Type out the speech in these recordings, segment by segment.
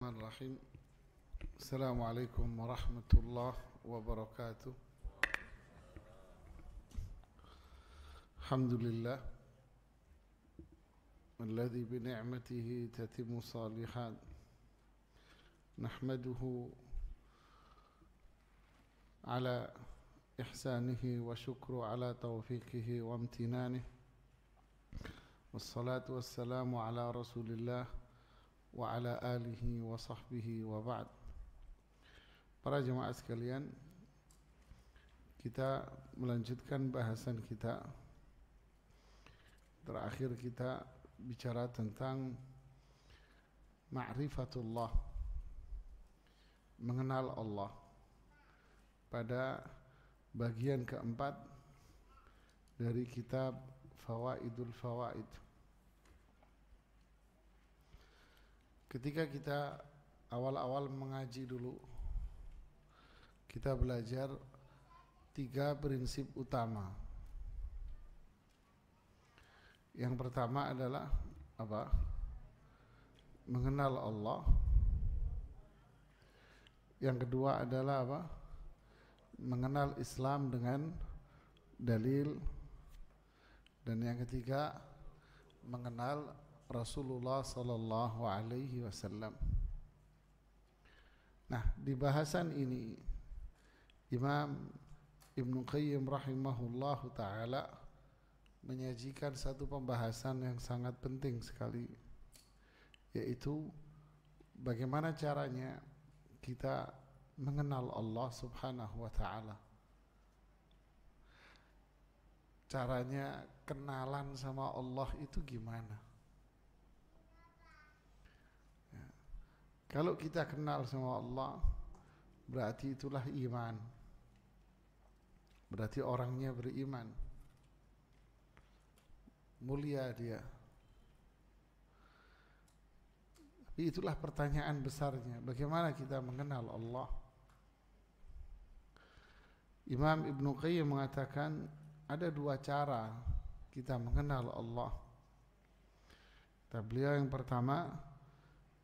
Bismillahirrahmanirrahim. Assalamualaikum warahmatullahi wabarakatuh. Alhamdulillah alladzi bi ni'matihi tatimmu shalihat. Nahmaduhu ala ihsanihi wa syukru ala taufiqihi wa amtinanihi. Wassalatu wassalamu ala Rasulillah wa ala alihi wa sahbihi wa ba'd. Para jemaah sekalian, kita melanjutkan bahasan kita. Terakhir kita bicara tentang ma'rifatullah, mengenal Allah, pada bagian keempat dari kitab Fawaidul Fawaid. Ketika kita awal-awal mengaji dulu, kita belajar 3 prinsip utama. Yang pertama adalah apa? Mengenal Allah. Yang kedua adalah apa? Mengenal Islam dengan dalil. Dan yang ketiga, mengenal Rasulullah sallallahu alaihi wasallam. Nah, di bahasan ini Imam Ibnu Qayyim rahimahullahu taala menyajikan satu pembahasan yang sangat penting sekali, yaitu bagaimana caranya kita mengenal Allah subhanahu wa ta'ala. Caranya kenalan sama Allah itu gimana? Kalau kita kenal sama Allah, berarti itulah iman. Berarti orangnya beriman. Mulia dia. Tapi itulah pertanyaan besarnya, bagaimana kita mengenal Allah? Imam Ibnu Qayyim mengatakan ada 2 cara kita mengenal Allah. Kata beliau, yang pertama,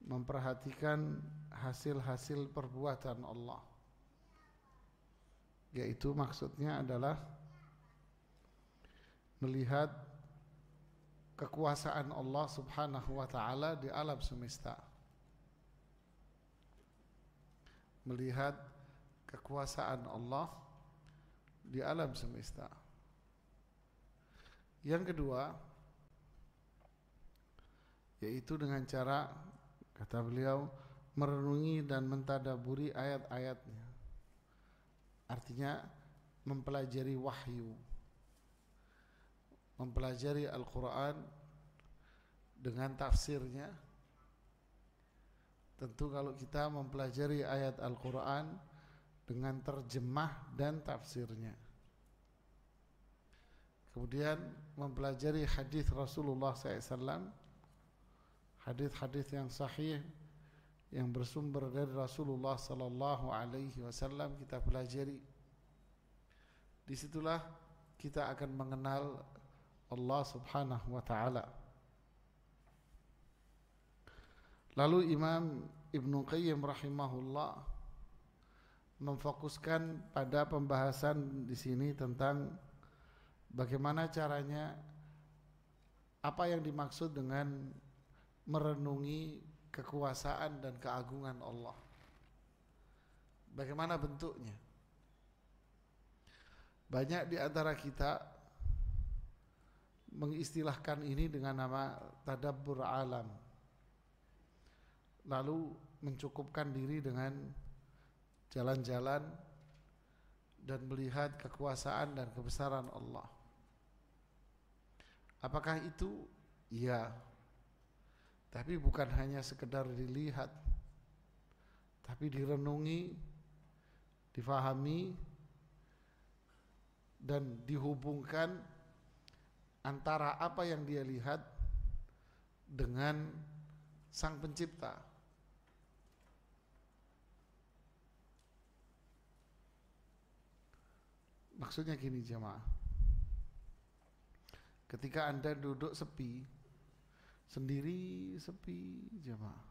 memperhatikan hasil-hasil perbuatan Allah, yaitu maksudnya adalah melihat kekuasaan Allah subhanahu wa ta'ala di alam semesta, melihat kekuasaan Allah di alam semesta. Yang kedua, yaitu dengan cara, kata beliau, merenungi dan mentadaburi ayat-ayatnya. Artinya mempelajari wahyu, mempelajari Al-Quran dengan tafsirnya. Tentu kalau kita mempelajari ayat Al-Quran dengan terjemah dan tafsirnya. Kemudian mempelajari hadis Rasulullah SAW, hadis-hadis yang sahih yang bersumber dari Rasulullah sallallahu alaihi wasallam kita pelajari. Disitulah kita akan mengenal Allah subhanahu wa ta'ala. Lalu Imam Ibnu Qayyim rahimahullah memfokuskan pada pembahasan di sini tentang bagaimana caranya, apa yang dimaksud dengan merenungi kekuasaan dan keagungan Allah. Bagaimana bentuknya? Banyak di antara kita mengistilahkan ini dengan nama tadabbur alam, lalu mencukupkan diri dengan jalan-jalan dan melihat kekuasaan dan kebesaran Allah. Apakah itu? Ya. Tapi bukan hanya sekedar dilihat, tapi direnungi, difahami, dan dihubungkan antara apa yang dia lihat dengan Sang Pencipta. Maksudnya gini jemaah, ketika Anda duduk sepi, sendiri sepi jemaah,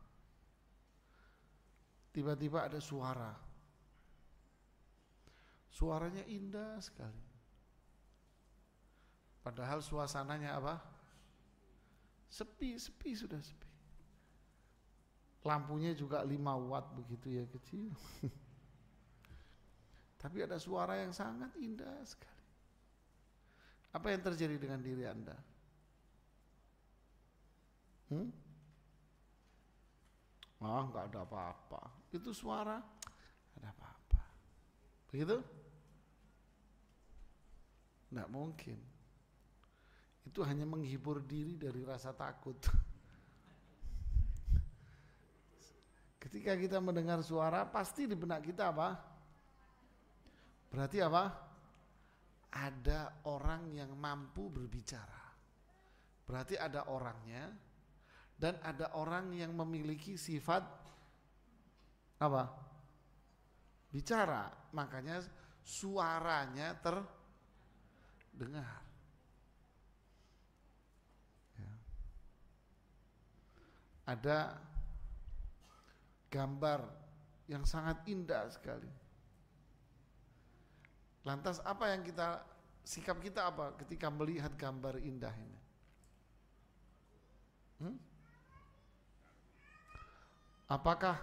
tiba-tiba ada suara. Suaranya indah sekali. Padahal suasananya apa? Sepi sudah sepi. Lampunya juga 5 watt begitu ya, kecil. Tapi ada suara yang sangat indah sekali. Apa yang terjadi dengan diri Anda? Enggak ada apa-apa. Itu suara, ada apa-apa. Begitu? Enggak mungkin. Itu hanya menghibur diri dari rasa takut. Ketika kita mendengar suara, pasti di benak kita apa? Berarti apa? Ada orang yang mampu berbicara. Berarti ada orangnya, dan ada orang yang memiliki sifat apa? Bicara. Makanya suaranya terdengar. Ya. Ada gambar yang sangat indah sekali. Lantas apa yang sikap kita apa ketika melihat gambar indah ini? Apakah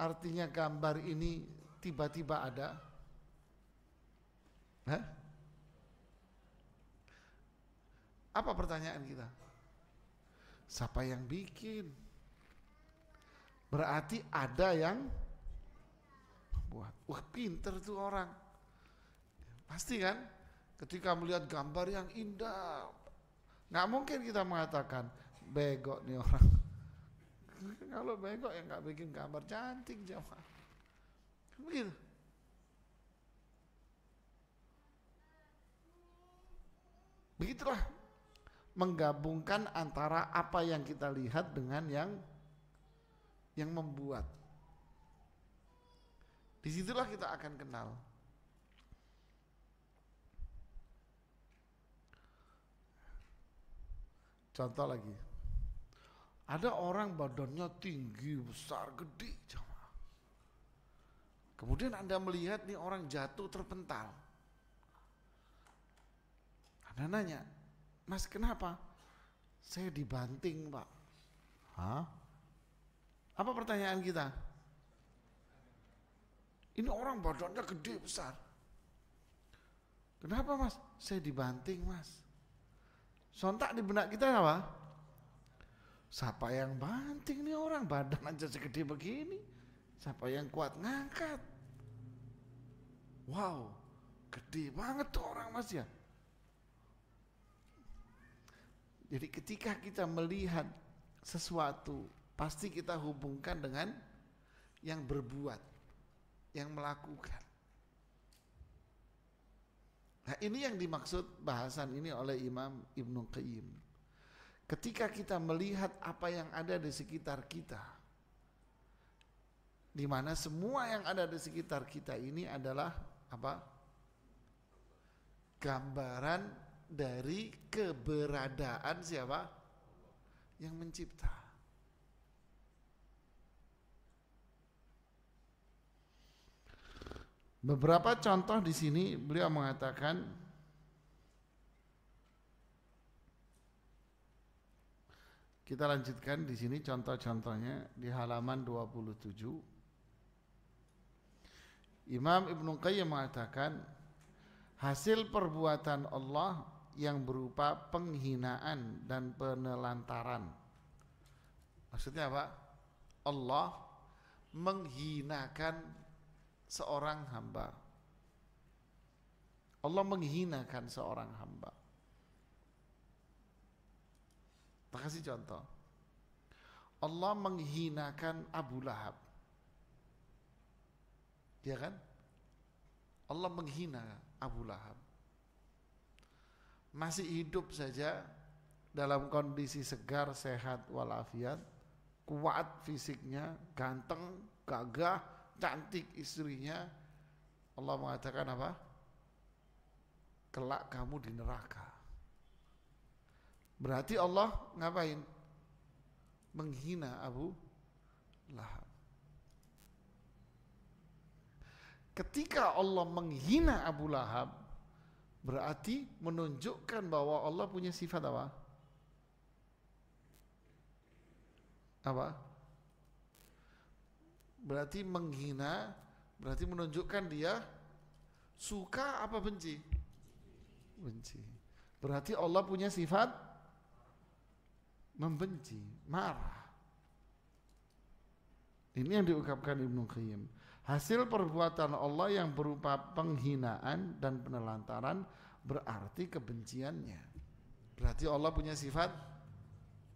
artinya gambar ini tiba-tiba ada? Apa pertanyaan kita? Siapa yang bikin? Berarti ada yang buat. Wah, pinter tuh orang. Pasti kan? Ketika melihat gambar yang indah, nggak mungkin kita mengatakan bego nih orang. Kalau bego ya nggak bikin gambar cantik jamaah. Begitu. Begitulah menggabungkan antara apa yang kita lihat dengan yang membuat. Disitulah kita akan kenal. Contoh lagi, ada orang badannya tinggi, besar, gede, jamaah. Kemudian Anda melihat nih orang jatuh terpental. Anda nanya, Mas kenapa? Saya dibanting Pak. Hah? Apa pertanyaan kita? Ini orang badannya gede, besar. Kenapa Mas? Saya dibanting Mas. Sontak di benak kita apa? Siapa yang banting nih orang, badan aja segede begini. Siapa yang kuat ngangkat? Wow, gede banget tuh orang Mas ya. Jadi ketika kita melihat sesuatu, pasti kita hubungkan dengan yang berbuat, yang melakukan. Nah, ini yang dimaksud bahasan ini oleh Imam Ibnu Qayyim. Ketika kita melihat apa yang ada di sekitar kita, di mana semua yang ada di sekitar kita ini adalah apa? Gambaran dari keberadaan siapa? Yang mencipta. Beberapa contoh di sini beliau mengatakan kita lanjutkan di sini contoh-contohnya di halaman 27. Imam Ibnu Qayyim mengatakan hasil perbuatan Allah yang berupa penghinaan dan penelantaran. Maksudnya apa? Allah menghinakan seorang hamba. Allah menghinakan seorang hamba. Tak kasih contoh. Allah menghinakan Abu Lahab. Ya kan? Allah menghina Abu Lahab. Masih hidup saja dalam kondisi segar, sehat, walafiat, kuat fisiknya, ganteng, gagah, cantik istrinya. Allah mengatakan apa? Kelak kamu di neraka. Berarti Allah ngapain? Menghina Abu Lahab. Ketika Allah menghina Abu Lahab, berarti menunjukkan bahwa Allah punya sifat apa? Apa? Berarti menghina, berarti menunjukkan dia suka apa benci? Benci. Berarti Allah punya sifat membenci, marah. Ini yang diungkapkan Ibnu Qayyim. Hasil perbuatan Allah yang berupa penghinaan dan penelantaran berarti kebenciannya. Berarti Allah punya sifat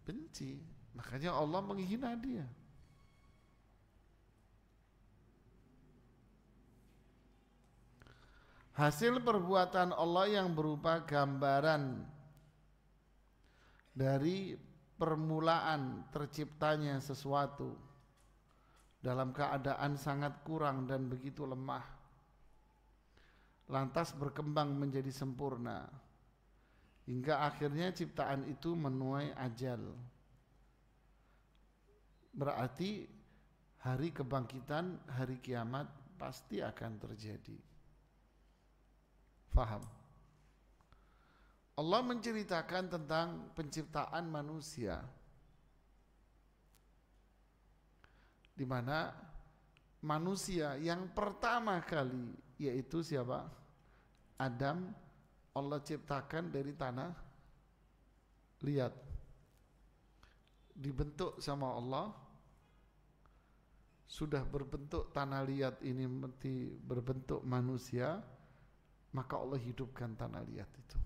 benci. Makanya Allah menghina dia. Hasil perbuatan Allah yang berupa gambaran dari permulaan terciptanya sesuatu dalam keadaan sangat kurang dan begitu lemah, lantas berkembang menjadi sempurna hingga akhirnya ciptaan itu menuai ajal. Berarti hari kebangkitan, hari kiamat pasti akan terjadi. Faham? Allah menceritakan tentang penciptaan manusia, di mana manusia yang pertama kali, yaitu siapa? Adam, Allah ciptakan dari tanah liat, dibentuk sama Allah. Sudah berbentuk tanah liat ini berbentuk manusia, maka Allah hidupkan tanah liat itu.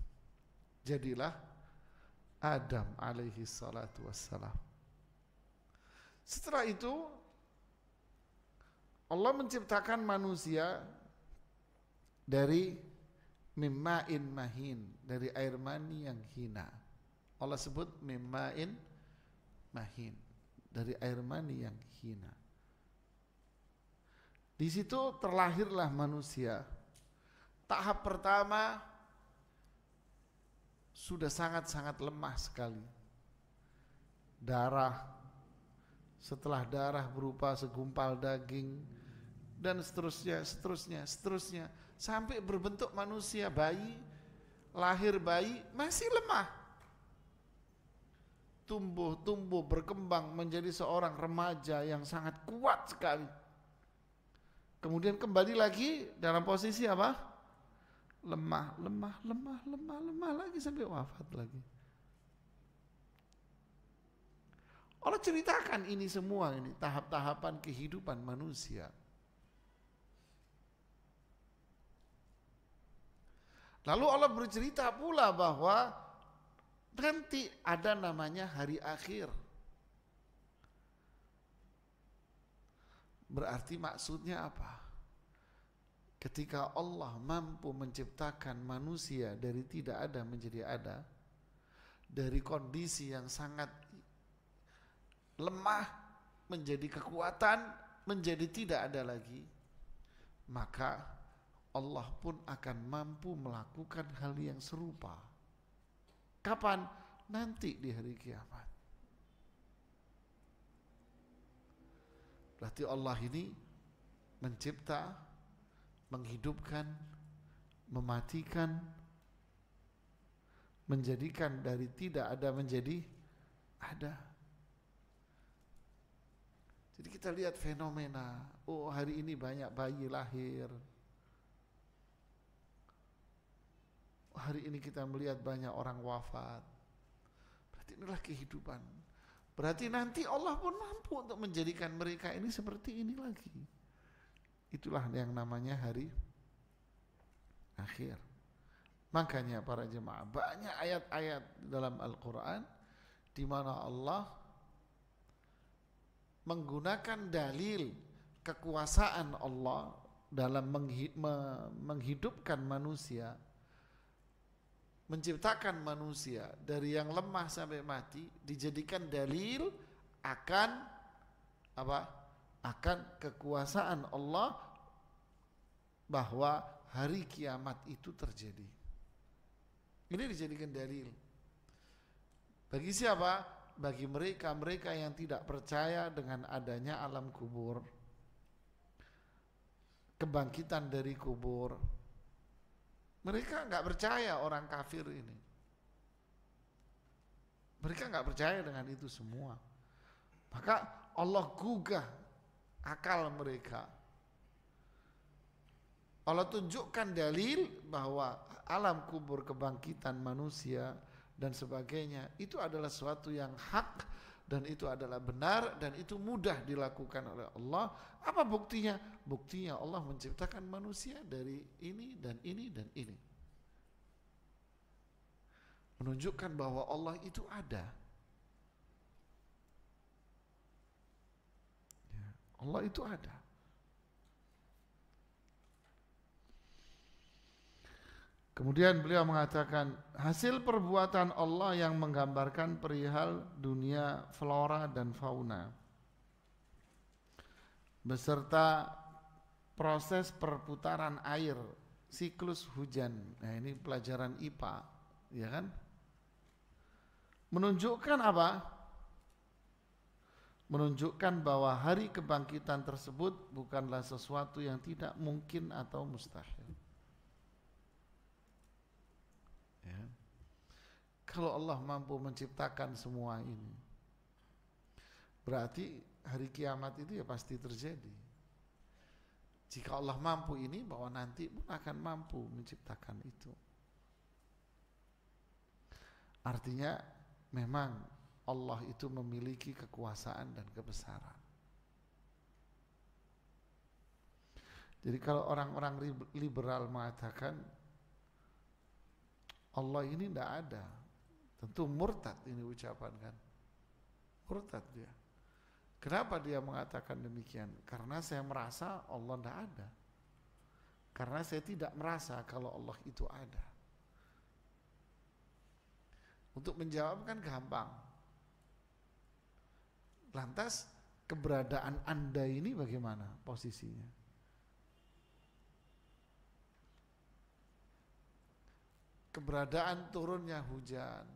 Jadilah Adam alaihi salatu wassalam. Setelah itu Allah menciptakan manusia dari mimma'in mahin, dari air mani yang hina. Allah sebut mimma'in mahin, dari air mani yang hina. Di situ terlahirlah manusia. Tahap pertama sudah sangat-sangat lemah sekali. Darah, setelah darah berupa segumpal daging, dan seterusnya, sampai berbentuk manusia, bayi, lahir bayi masih lemah. Tumbuh berkembang menjadi seorang remaja yang sangat kuat sekali. Kemudian kembali lagi dalam posisi apa? Lemah lagi sampai wafat lagi. Allah ceritakan ini semua, ini tahap-tahapan kehidupan manusia. Lalu Allah bercerita pula bahwa nanti ada namanya hari akhir. Berarti maksudnya apa? Ketika Allah mampu menciptakan manusia dari tidak ada menjadi ada, dari kondisi yang sangat lemah menjadi kekuatan, menjadi tidak ada lagi, maka Allah pun akan mampu melakukan hal yang serupa. Kapan? Nanti di hari kiamat. Berarti Allah ini mencipta, menghidupkan, mematikan, menjadikan dari tidak ada menjadi ada. Jadi kita lihat fenomena, oh hari ini banyak bayi lahir. Hari ini kita melihat banyak orang wafat. Berarti inilah kehidupan. Berarti nanti Allah pun mampu untuk menjadikan mereka ini seperti ini lagi. Itulah yang namanya hari akhir. Makanya para jemaah, banyak ayat-ayat dalam Al-Quran di mana Allah menggunakan dalil kekuasaan Allah dalam menghidupkan manusia, menciptakan manusia dari yang lemah sampai mati, dijadikan dalil akan apa? Akan kekuasaan Allah bahwa hari kiamat itu terjadi. Ini dijadikan dalil. Bagi siapa? Bagi mereka yang tidak percaya dengan adanya alam kubur. kebangkitan dari kubur. Mereka nggak percaya orang kafir ini. Mereka nggak percaya dengan itu semua. Maka Allah gugah akal mereka. Allah tunjukkan dalil bahwa alam kubur, kebangkitan manusia dan sebagainya itu adalah sesuatu yang hak dan itu adalah benar dan itu mudah dilakukan oleh Allah. Apa buktinya? Buktinya Allah menciptakan manusia dari ini dan ini dan ini. Menunjukkan bahwa Allah itu ada. Ya, Allah itu ada. Kemudian beliau mengatakan hasil perbuatan Allah yang menggambarkan perihal dunia flora dan fauna beserta proses perputaran air, siklus hujan. Nah, ini pelajaran IPA, ya kan? Menunjukkan apa? Menunjukkan bahwa hari kebangkitan tersebut bukanlah sesuatu yang tidak mungkin atau mustahil. Ya. Kalau Allah mampu menciptakan semua ini, berarti hari kiamat itu ya pasti terjadi. Jika Allah mampu ini, bahwa nanti pun akan mampu menciptakan itu. Artinya memang Allah itu memiliki kekuasaan dan kebesaran. Jadi kalau orang-orang liberal mengatakan Allah ini tidak ada, tentu murtad ini ucapan kan. Murtad dia. Kenapa dia mengatakan demikian? Karena saya merasa Allah tidak ada. Karena saya tidak merasa kalau Allah itu ada. Untuk menjawab kan gampang. Lantas keberadaan Anda ini bagaimana posisinya? Keberadaan turunnya hujan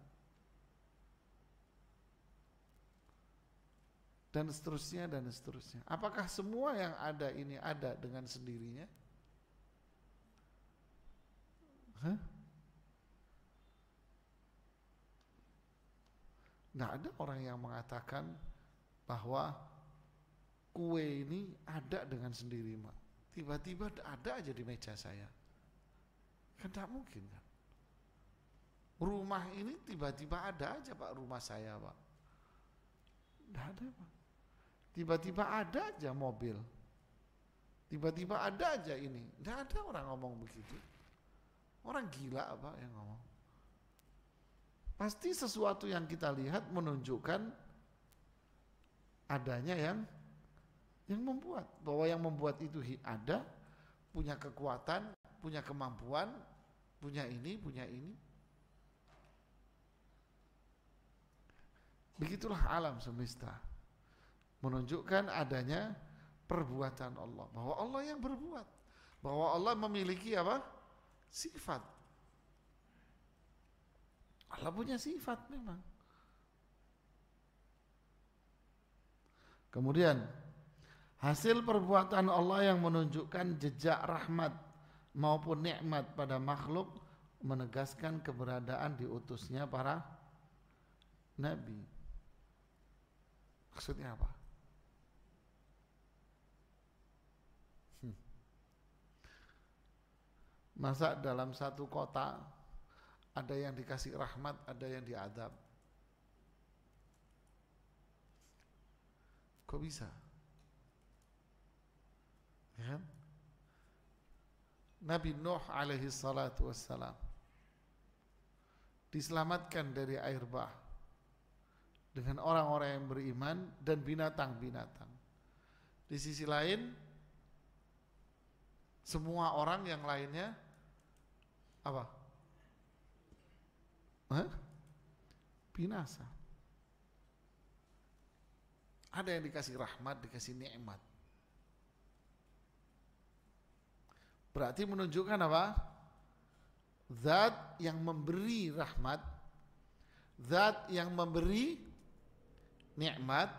dan seterusnya dan seterusnya. Apakah semua yang ada ini ada dengan sendirinya? Nggak ada orang yang mengatakan bahwa kue ini ada dengan sendiri, Mak. Tiba-tiba ada aja di meja saya. Kan tak mungkin kan? Rumah ini tiba-tiba ada aja Pak, rumah saya Pak. Tidak ada Pak. Tiba-tiba ada aja mobil. Tiba-tiba ada aja ini. Tidak ada orang ngomong begitu. Orang gila Pak yang ngomong. Pasti sesuatu yang kita lihat menunjukkan adanya yang membuat. Bahwa yang membuat itu ada, punya kekuatan, punya kemampuan, punya ini, punya ini. Begitulah alam semesta, menunjukkan adanya perbuatan Allah, bahwa Allah yang berbuat, bahwa Allah memiliki apa? Sifat. Allah punya sifat memang. Kemudian hasil perbuatan Allah yang menunjukkan jejak rahmat maupun nikmat pada makhluk menegaskan keberadaan diutusnya para nabi. Maksudnya apa? Masa dalam satu kota ada yang dikasih rahmat, ada yang diadab? Kok bisa? Ya kan? Nabi Nuh alaihi salatu wassalam diselamatkan dari air bah dengan orang-orang yang beriman dan binatang-binatang. Di sisi lain, semua orang yang lainnya apa? Binasa. Ada yang dikasih rahmat, dikasih nikmat. Berarti menunjukkan apa? Zat yang memberi rahmat, zat yang memberi nikmat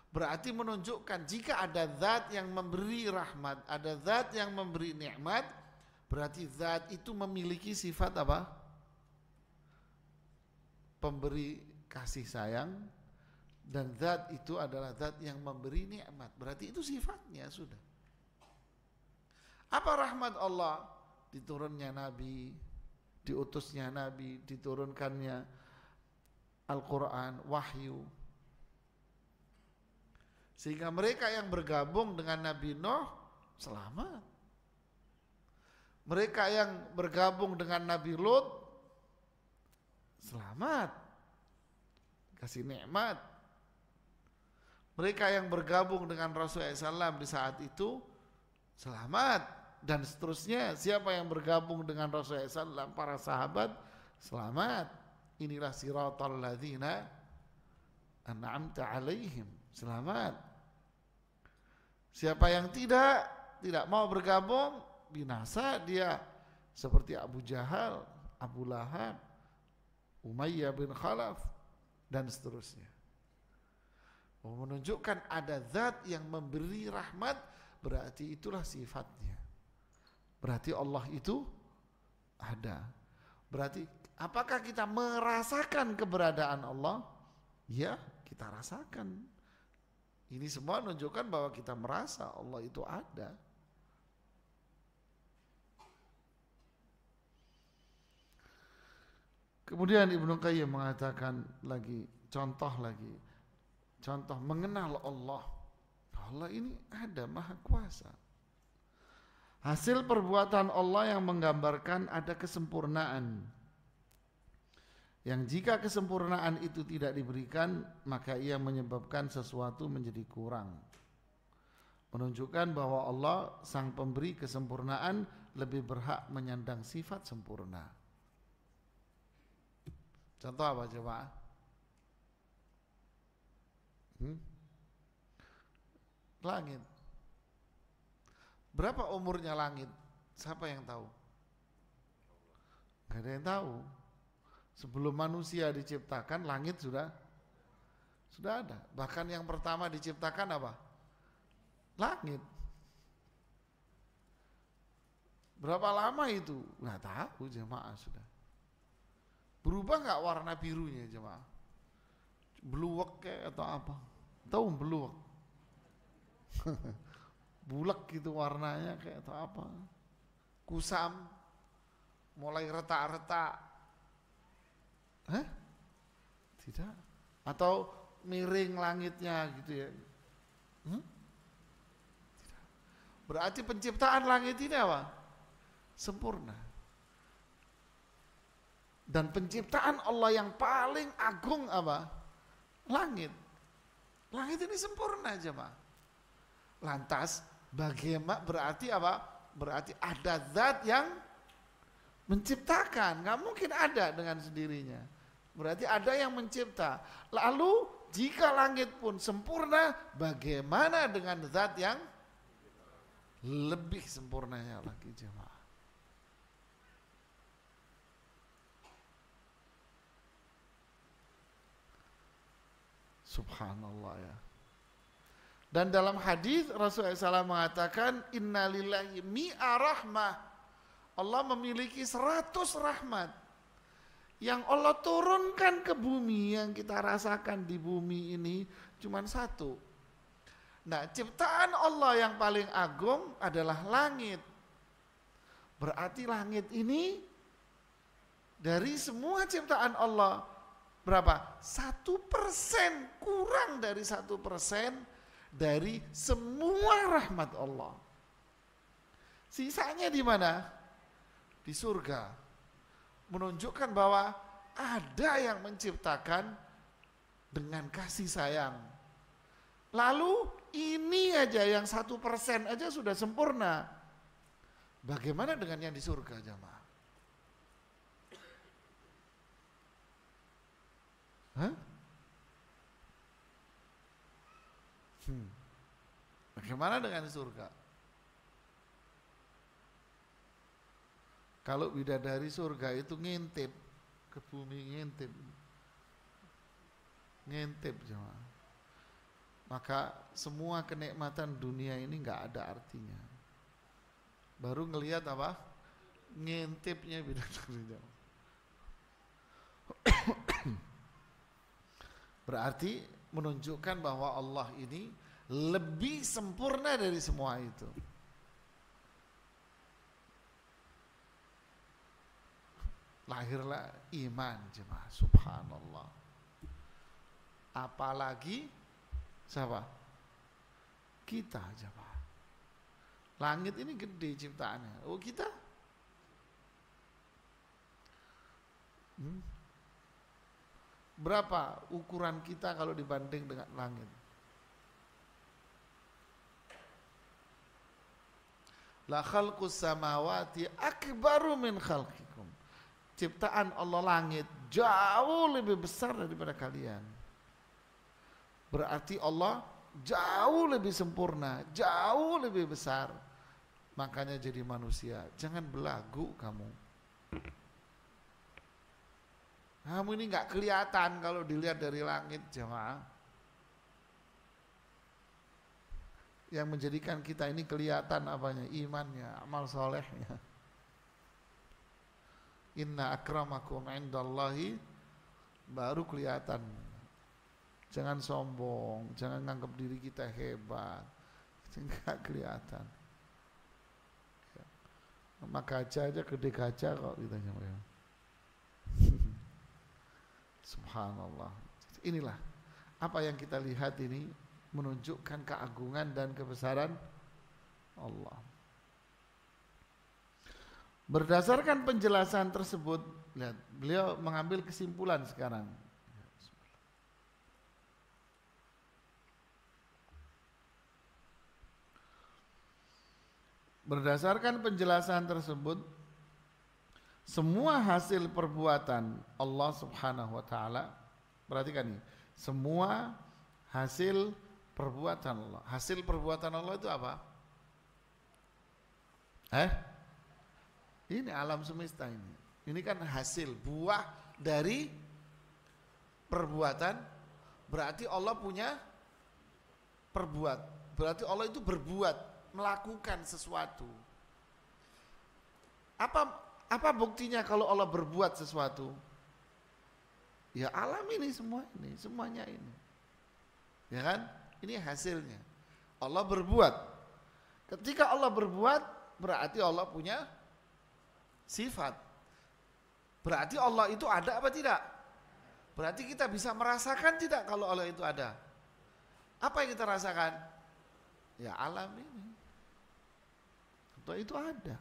Berarti menunjukkan jika ada zat yang memberi rahmat, ada zat yang memberi nikmat, berarti zat itu memiliki sifat apa? Pemberi kasih sayang, dan zat itu adalah zat yang memberi nikmat. Berarti itu sifatnya sudah. Apa rahmat Allah? Diturunnya Nabi, diutusnya Nabi, diturunkannya Al-Quran, wahyu. Sehingga mereka yang bergabung dengan Nabi Nuh selamat. Mereka yang bergabung dengan Nabi Lut selamat, kasih nikmat. Mereka yang bergabung dengan Rasulullah SAW di saat itu selamat, dan seterusnya. Siapa yang bergabung dengan Rasulullah SAW, para sahabat, selamat. Inilah siratal ladzina an'amta alaihim, selamat. Siapa yang tidak mau bergabung, binasa dia, seperti Abu Jahal, Abu Lahab, Umayyah bin Khalaf, dan seterusnya. Menunjukkan ada zat yang memberi rahmat, berarti itulah sifatnya. Berarti Allah itu ada. Berarti apakah kita merasakan keberadaan Allah? Ya, kita rasakan. Ini semua menunjukkan bahwa kita merasa Allah itu ada. Kemudian Ibnu Qayyim mengatakan lagi, contoh mengenal Allah. Allah ini ada, maha kuasa. Hasil perbuatan Allah yang menggambarkan ada kesempurnaan, yang jika kesempurnaan itu tidak diberikan, maka ia menyebabkan sesuatu menjadi kurang. Menunjukkan bahwa Allah sang pemberi kesempurnaan lebih berhak menyandang sifat sempurna. Contoh apa coba? Langit. Berapa umurnya langit? Siapa yang tahu? Gak ada yang tahu. Sebelum manusia diciptakan, langit sudah ada. Bahkan yang pertama diciptakan apa? Langit. Berapa lama itu? Nggak tahu jemaah sudah. Berubah nggak warna birunya jemaah? Beluwek kayak atau apa? Tahu beluwek? Bulak gitu warnanya kayak atau apa? Kusam, mulai retak-retak. Hah? Tidak. Atau miring langitnya gitu ya? Tidak. Berarti penciptaan langit ini apa? Sempurna. Dan penciptaan Allah yang paling agung apa? Langit. Langit ini sempurna jemaah. Lantas bagaimana berarti apa? Berarti ada zat yang menciptakan. Nggak mungkin ada dengan sendirinya. Berarti ada yang mencipta. Lalu jika langit pun sempurna, bagaimana dengan zat yang lebih sempurnanya lagi jemaah? Subhanallah ya. Dan dalam hadis Rasulullah SAW mengatakan innalillahi mi'a rahmah. Allah memiliki 100 rahmat yang Allah turunkan ke bumi, yang kita rasakan di bumi ini cuma 1. Nah, ciptaan Allah yang paling agung adalah langit. Berarti langit ini dari semua ciptaan Allah berapa? 1%, kurang dari 1% dari semua rahmat Allah. Sisanya di mana? Di surga. Menunjukkan bahwa ada yang menciptakan dengan kasih sayang. Lalu ini aja yang 1% aja sudah sempurna. Bagaimana dengan yang di surga jamaah? Hah? Bagaimana dengan surga? Kalau bidadari surga itu ngintip ke bumi, ngintip jemaah. maka semua kenikmatan dunia ini nggak ada artinya. Baru ngelihat apa? Ngintipnya bidadari. Berarti menunjukkan bahwa Allah ini lebih sempurna dari semua itu. Lahirlah iman, jemaah, subhanallah. Apalagi siapa? Kita, jemaah. Langit ini gede ciptaannya. Oh, kita? Berapa ukuran kita kalau dibanding dengan langit? La khalqus samawati akbaru min khalqikum. Ciptaan Allah langit jauh lebih besar daripada kalian. Berarti Allah jauh lebih sempurna, jauh lebih besar. Makanya jadi manusia, jangan belagu kamu. Kamu ini nggak kelihatan kalau dilihat dari langit, jemaah. Yang menjadikan kita ini kelihatan apanya? Imannya, amal solehnya. Inna akramakum indallahi, baru kelihatan. Jangan sombong, jangan nganggap diri kita hebat, nggak kelihatan. Nama gajah aja gede gajah kok kita nyampe. Subhanallah. Inilah apa yang kita lihat ini menunjukkan keagungan dan kebesaran Allah. Berdasarkan penjelasan tersebut, lihat, beliau mengambil kesimpulan sekarang. Berdasarkan penjelasan tersebut, semua hasil perbuatan Allah Subhanahu wa taala, perhatikan nih, semua hasil perbuatan Allah. Hasil perbuatan Allah itu apa? Ini alam semesta ini. Ini kan hasil buah dari perbuatan. Berarti Allah punya perbuat. Berarti Allah itu berbuat, melakukan sesuatu. Apa buktinya kalau Allah berbuat sesuatu? Ya alam ini semua ini, semuanya ini. Ya kan? Ini hasilnya. Allah berbuat. Ketika Allah berbuat, berarti Allah punya sifat. Berarti Allah itu ada apa tidak? Berarti kita bisa merasakan tidak kalau Allah itu ada? Apa yang kita rasakan? Ya alam ini. Atau itu ada.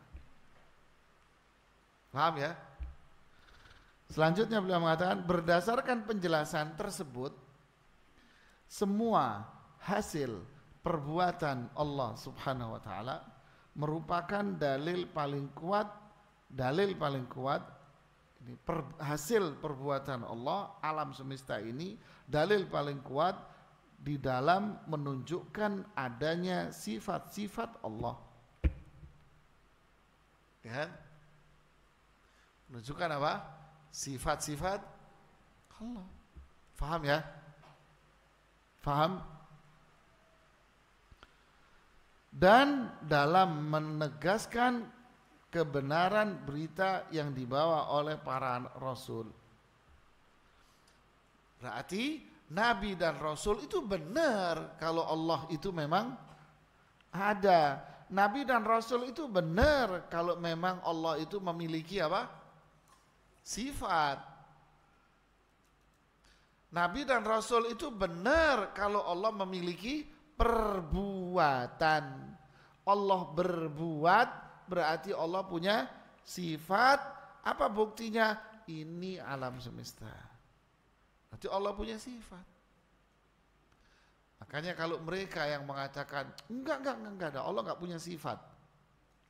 Paham ya? Selanjutnya beliau mengatakan, berdasarkan penjelasan tersebut, semua hasil perbuatan Allah Subhanahu wa taala merupakan dalil paling kuat ini hasil perbuatan Allah alam semesta ini, dalil paling kuat di dalam menunjukkan adanya sifat-sifat Allah. Ya. Menunjukkan apa? Sifat-sifat Allah. Faham ya? Faham? Dan dalam menegaskan kebenaran berita yang dibawa oleh para rasul. Berarti Nabi dan Rasul itu benar kalau Allah itu memang ada. Nabi dan Rasul itu benar kalau memang Allah itu memiliki apa? Sifat. Nabi dan Rasul itu benar kalau Allah memiliki perbuatan. Allah berbuat berarti Allah punya sifat. Apa buktinya? Ini alam semesta. Berarti Allah punya sifat. Makanya kalau mereka yang mengatakan enggak ada, Allah enggak punya sifat.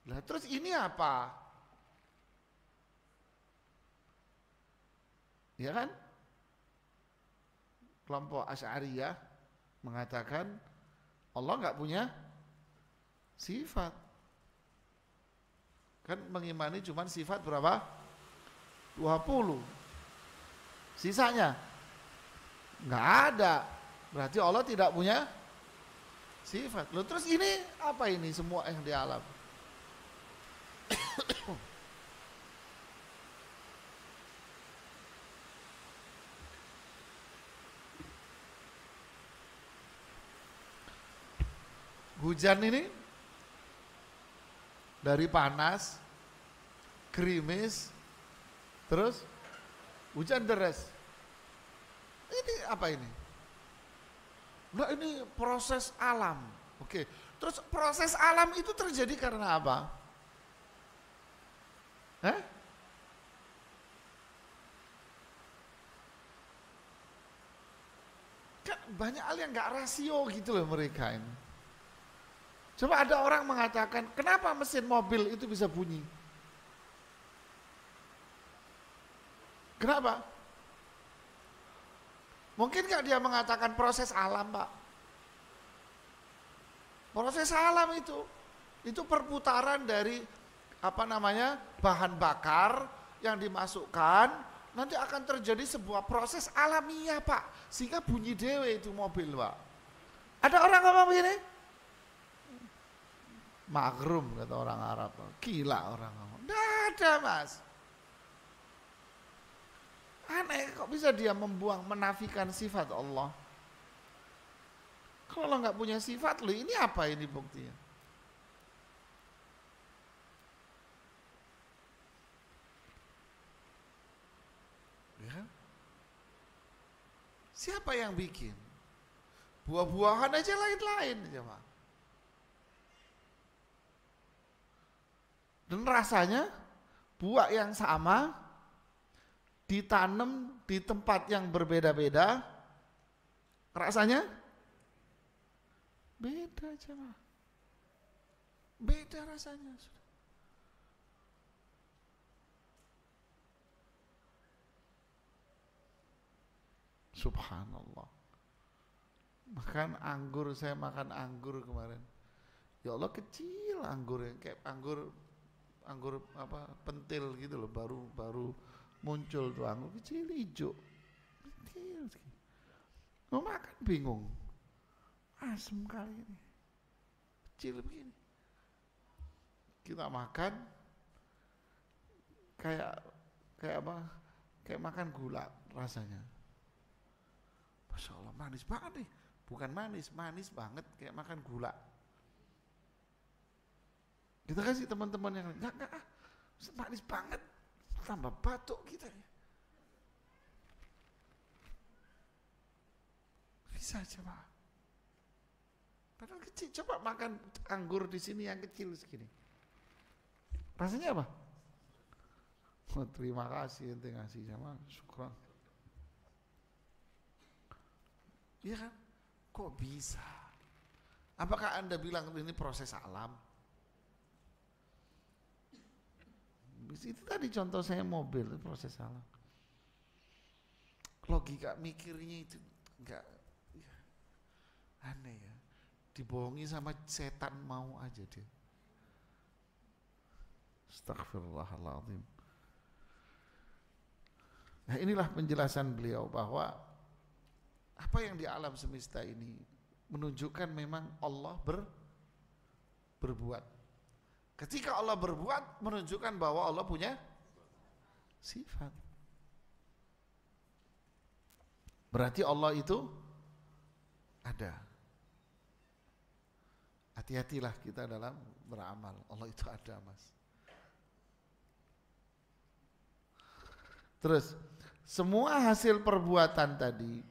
Lah terus ini apa? Ya kan? Kelompok Asy'ariyah mengatakan Allah enggak punya sifat. Kan mengimani cuma sifat berapa? 20. Sisanya enggak ada. Berarti Allah tidak punya Sifat. Loh terus ini apa ini semua yang di alam? Hujan ini dari panas, gerimis, terus hujan deras. Ini apa ini? Nah ini proses alam. Oke. Terus proses alam itu terjadi karena apa? Hah? Kan banyak hal yang gak rasio gitu loh mereka ini. Coba ada orang mengatakan, kenapa mesin mobil itu bisa bunyi? Kenapa? Mungkin gak dia mengatakan proses alam, Pak? Proses alam itu perputaran dari bahan bakar yang dimasukkan, nanti akan terjadi sebuah proses alamiah, Pak, sehingga bunyi dewe itu mobil, Pak. Ada orang ngomong begini? Makrum kata orang Arab, gila orang ngomong. Nggak ada, Mas. Aneh, kok bisa dia menafikan sifat Allah? Kalau nggak punya sifat, loh ini apa ini buktinya? Ya. Siapa yang bikin? Buah-buahan aja lain-lain, Pak. Dan rasanya buah yang sama ditanam di tempat yang berbeda-beda, rasanya beda aja, Pak. Beda rasanya. Subhanallah. Saya makan anggur kemarin. Ya Allah, kecil anggurnya, kayak anggur pentil gitu loh, baru muncul tuh anggur kecil hijau. Kecil sekali. Mau makan bingung. Asem kali ini. Kecil begini. Kita makan kayak makan gula rasanya. Masya Allah, manis banget nih. Bukan manis banget kayak makan gula. Kita kasih teman-teman yang enggak, manis banget, tambah batuk kita. Bisa coba. Padahal kecil, coba makan anggur di sini yang kecil segini. Rasanya apa? Oh, terima kasih ente ngasih sama, syukur. Iya kan? Kok bisa? Apakah Anda bilang ini proses alam? Itu tadi contoh saya mobil, proses alam. Logika mikirnya itu enggak, ya, aneh ya. Dibohongi sama setan mau aja dia. Astagfirullahaladzim. Nah inilah penjelasan beliau bahwa apa yang di alam semesta ini menunjukkan memang Allah berbuat. Ketika Allah berbuat menunjukkan bahwa Allah punya sifat. Berarti Allah itu ada. Hati-hatilah kita dalam beramal. Allah itu ada, Mas. Terus semua hasil perbuatan tadi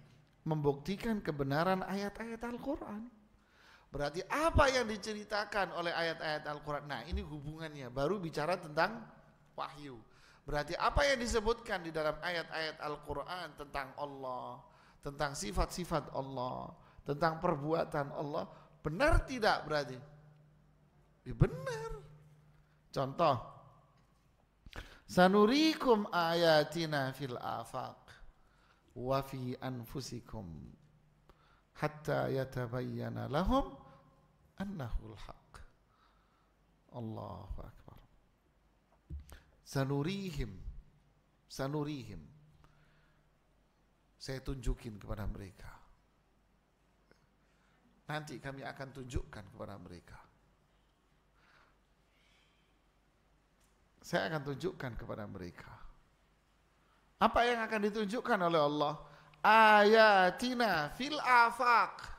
membuktikan kebenaran ayat-ayat Al-Quran. Berarti apa yang diceritakan oleh ayat-ayat Al-Quran? Nah ini hubungannya, baru bicara tentang wahyu. Berarti apa yang disebutkan di dalam ayat-ayat Al-Quran tentang Allah, tentang sifat-sifat Allah, tentang perbuatan Allah, benar tidak berarti? Ya benar. Contoh, sanurikum ayatina fil afaq wa fi anfusikum hatta yatabayyana lahum annahul haq. Allahu akbar. Sanurihim, saya tunjukin kepada mereka. Nanti kami akan tunjukkan kepada mereka. Saya akan tunjukkan kepada mereka. Apa yang akan ditunjukkan oleh Allah? Ayatina fil afaq.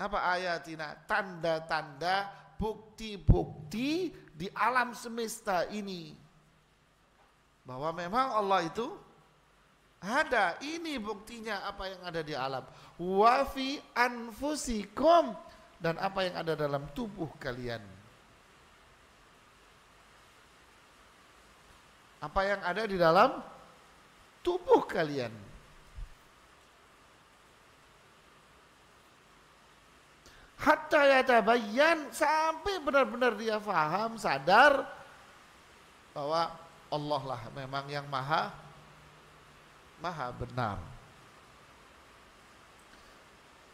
Apa ayatina? Tanda-tanda, bukti-bukti di alam semesta ini. Bahwa memang Allah itu ada. Ini buktinya apa yang ada di alam. Wa fi anfusikum, dan apa yang ada dalam tubuh kalian. Apa yang ada di dalam tubuh kalian. Hatta yatabayyan, sampai benar-benar dia faham, sadar bahwa Allah lah memang yang maha benar.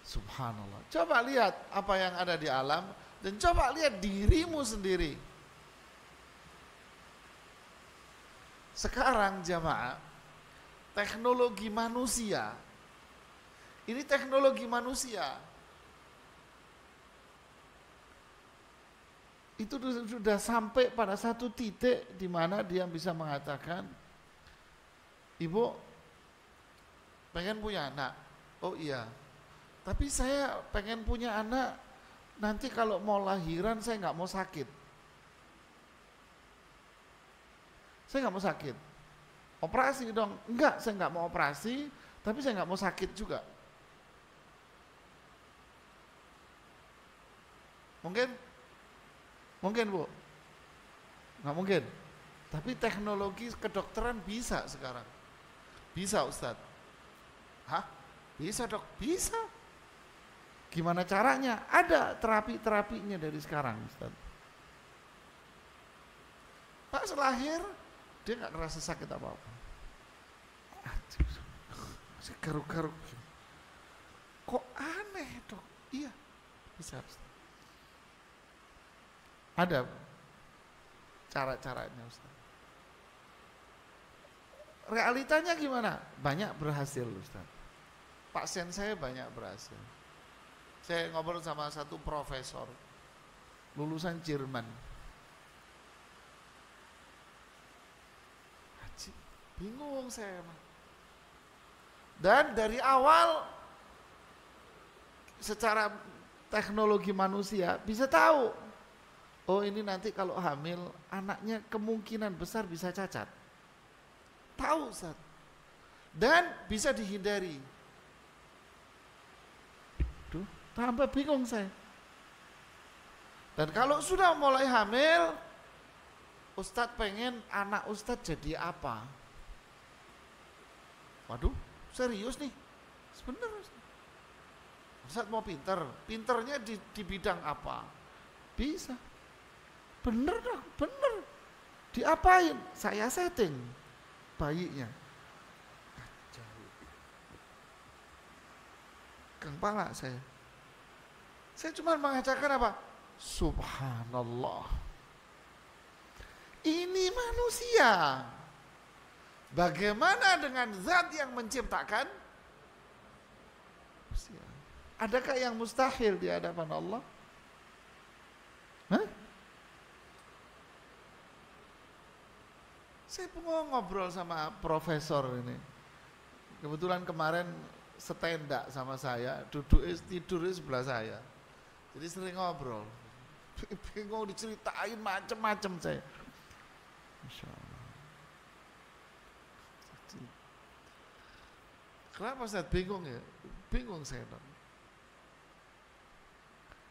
Subhanallah. Coba lihat apa yang ada di alam dan coba lihat dirimu sendiri. Sekarang jamaah, teknologi manusia, ini teknologi manusia, itu sudah sampai pada satu titik di mana dia bisa mengatakan, ibu pengen punya anak, oh iya, tapi saya pengen punya anak, nanti kalau mau lahiran saya nggak mau sakit. Saya nggak mau sakit. Operasi dong. Enggak, saya nggak mau operasi, tapi saya nggak mau sakit juga. Mungkin? Mungkin, Bu? Nggak mungkin. Tapi teknologi kedokteran bisa sekarang. Bisa, Ustadz. Hah? Bisa, Dok? Bisa. Gimana caranya? Ada terapi-terapinya dari sekarang, Ustadz. Pas lahir, dia nggak ngerasa sakit apa-apa. Masih garuk-garuk. Kok aneh, Dok? Iya, bisa. Ada cara-caranya, Ustaz. Realitanya gimana? Banyak berhasil, Ustaz. Pasien saya banyak berhasil. Saya ngobrol sama satu profesor lulusan Jerman. Bingung saya. Dan dari awal secara teknologi manusia bisa tahu, oh ini nanti kalau hamil anaknya kemungkinan besar bisa cacat. Tahu, Ustaz. Dan bisa dihindari. Duh, tambah bingung saya. Dan kalau sudah mulai hamil, Ustadz pengen anak Ustadz jadi apa? Waduh, serius nih. Sebenarnya Ustadz mau pinternya di bidang apa? Bisa. Bener dong, bener. Diapain? Saya setting bayinya. Kepala saya. Saya cuma mengatakan apa? Subhanallah. Ini manusia. Bagaimana dengan zat yang menciptakan? Adakah yang mustahil di hadapan Allah? Hah? Saya pun ngobrol sama profesor ini. Kebetulan kemarin setendak sama saya, duduk tidur di sebelah saya. Jadi sering ngobrol. Bingung diceritain macam-macam saya. Masya Allah. Kenapa saya bingung ya? Bingung saya, Dok.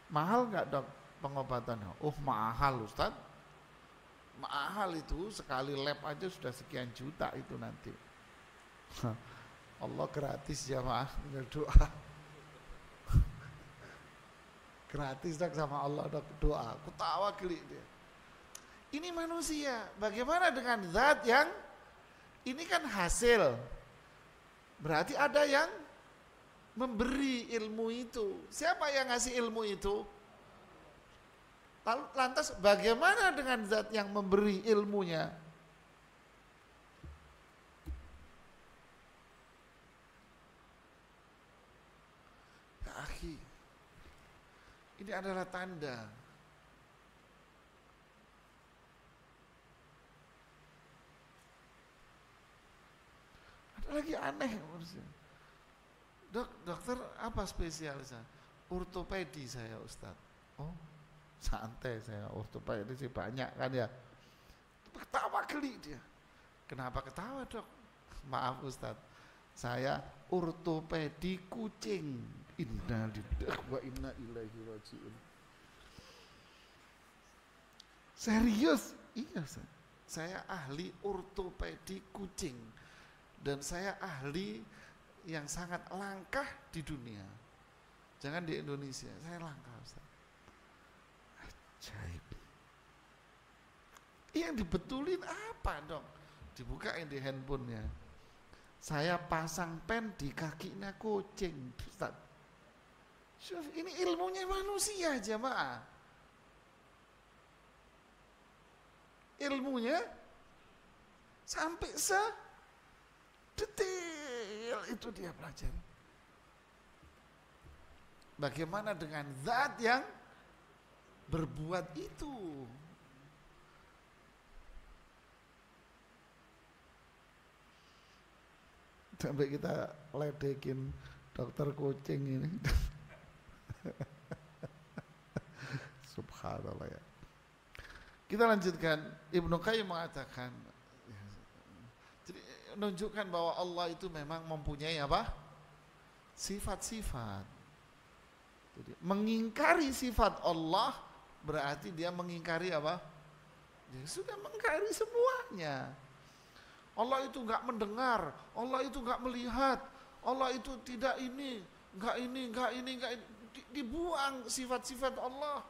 Mahal nggak, Dok, pengobatannya? Oh, mahal, Ustaz. Mahal itu, sekali lab aja sudah sekian juta itu nanti. Allah gratis jamaah doa. Gratis, Dok, sama Allah, Dok, doa. Aku tawa geli dia. Ini manusia. Bagaimana dengan zat yang ini kan hasil? Berarti ada yang memberi ilmu itu. Siapa yang ngasih ilmu itu? Lalu lantas bagaimana dengan zat yang memberi ilmunya? Ini adalah tanda. Ada lagi aneh. Dokter apa spesialisnya? Ortopedi saya Ustadz. Oh, santai saya, ortopedi sih banyak kan ya. Ketawa geli dia. Kenapa ketawa dok? Maaf Ustadz, saya ortopedi kucing. Inna lillahi wa inna ilaihi raji'un. Serius? Iya, saya ahli ortopedi kucing. Dan saya ahli yang sangat langka di dunia. Jangan di Indonesia, saya langka Ustaz. Ajaib. Yang dibetulin apa dong? Dibukain di handphonenya. Saya pasang pen di kakinya kucing Ustaz. Ini ilmunya manusia jamaah. Ilmunya sampai detail itu dia pelajari. Bagaimana dengan zat yang berbuat itu? Sampai kita ledekin dokter kucing ini. Subhanallah ya. Kita lanjutkan. Ibnu Qayyim mengatakan, jadi menunjukkan bahwa Allah itu memang mempunyai apa? Sifat-sifat. Jadi mengingkari sifat Allah berarti dia mengingkari apa? Dia sudah mengingkari semuanya. Allah itu enggak mendengar, Allah itu enggak melihat, Allah itu tidak ini, enggak ini. Dibuang sifat-sifat Allah.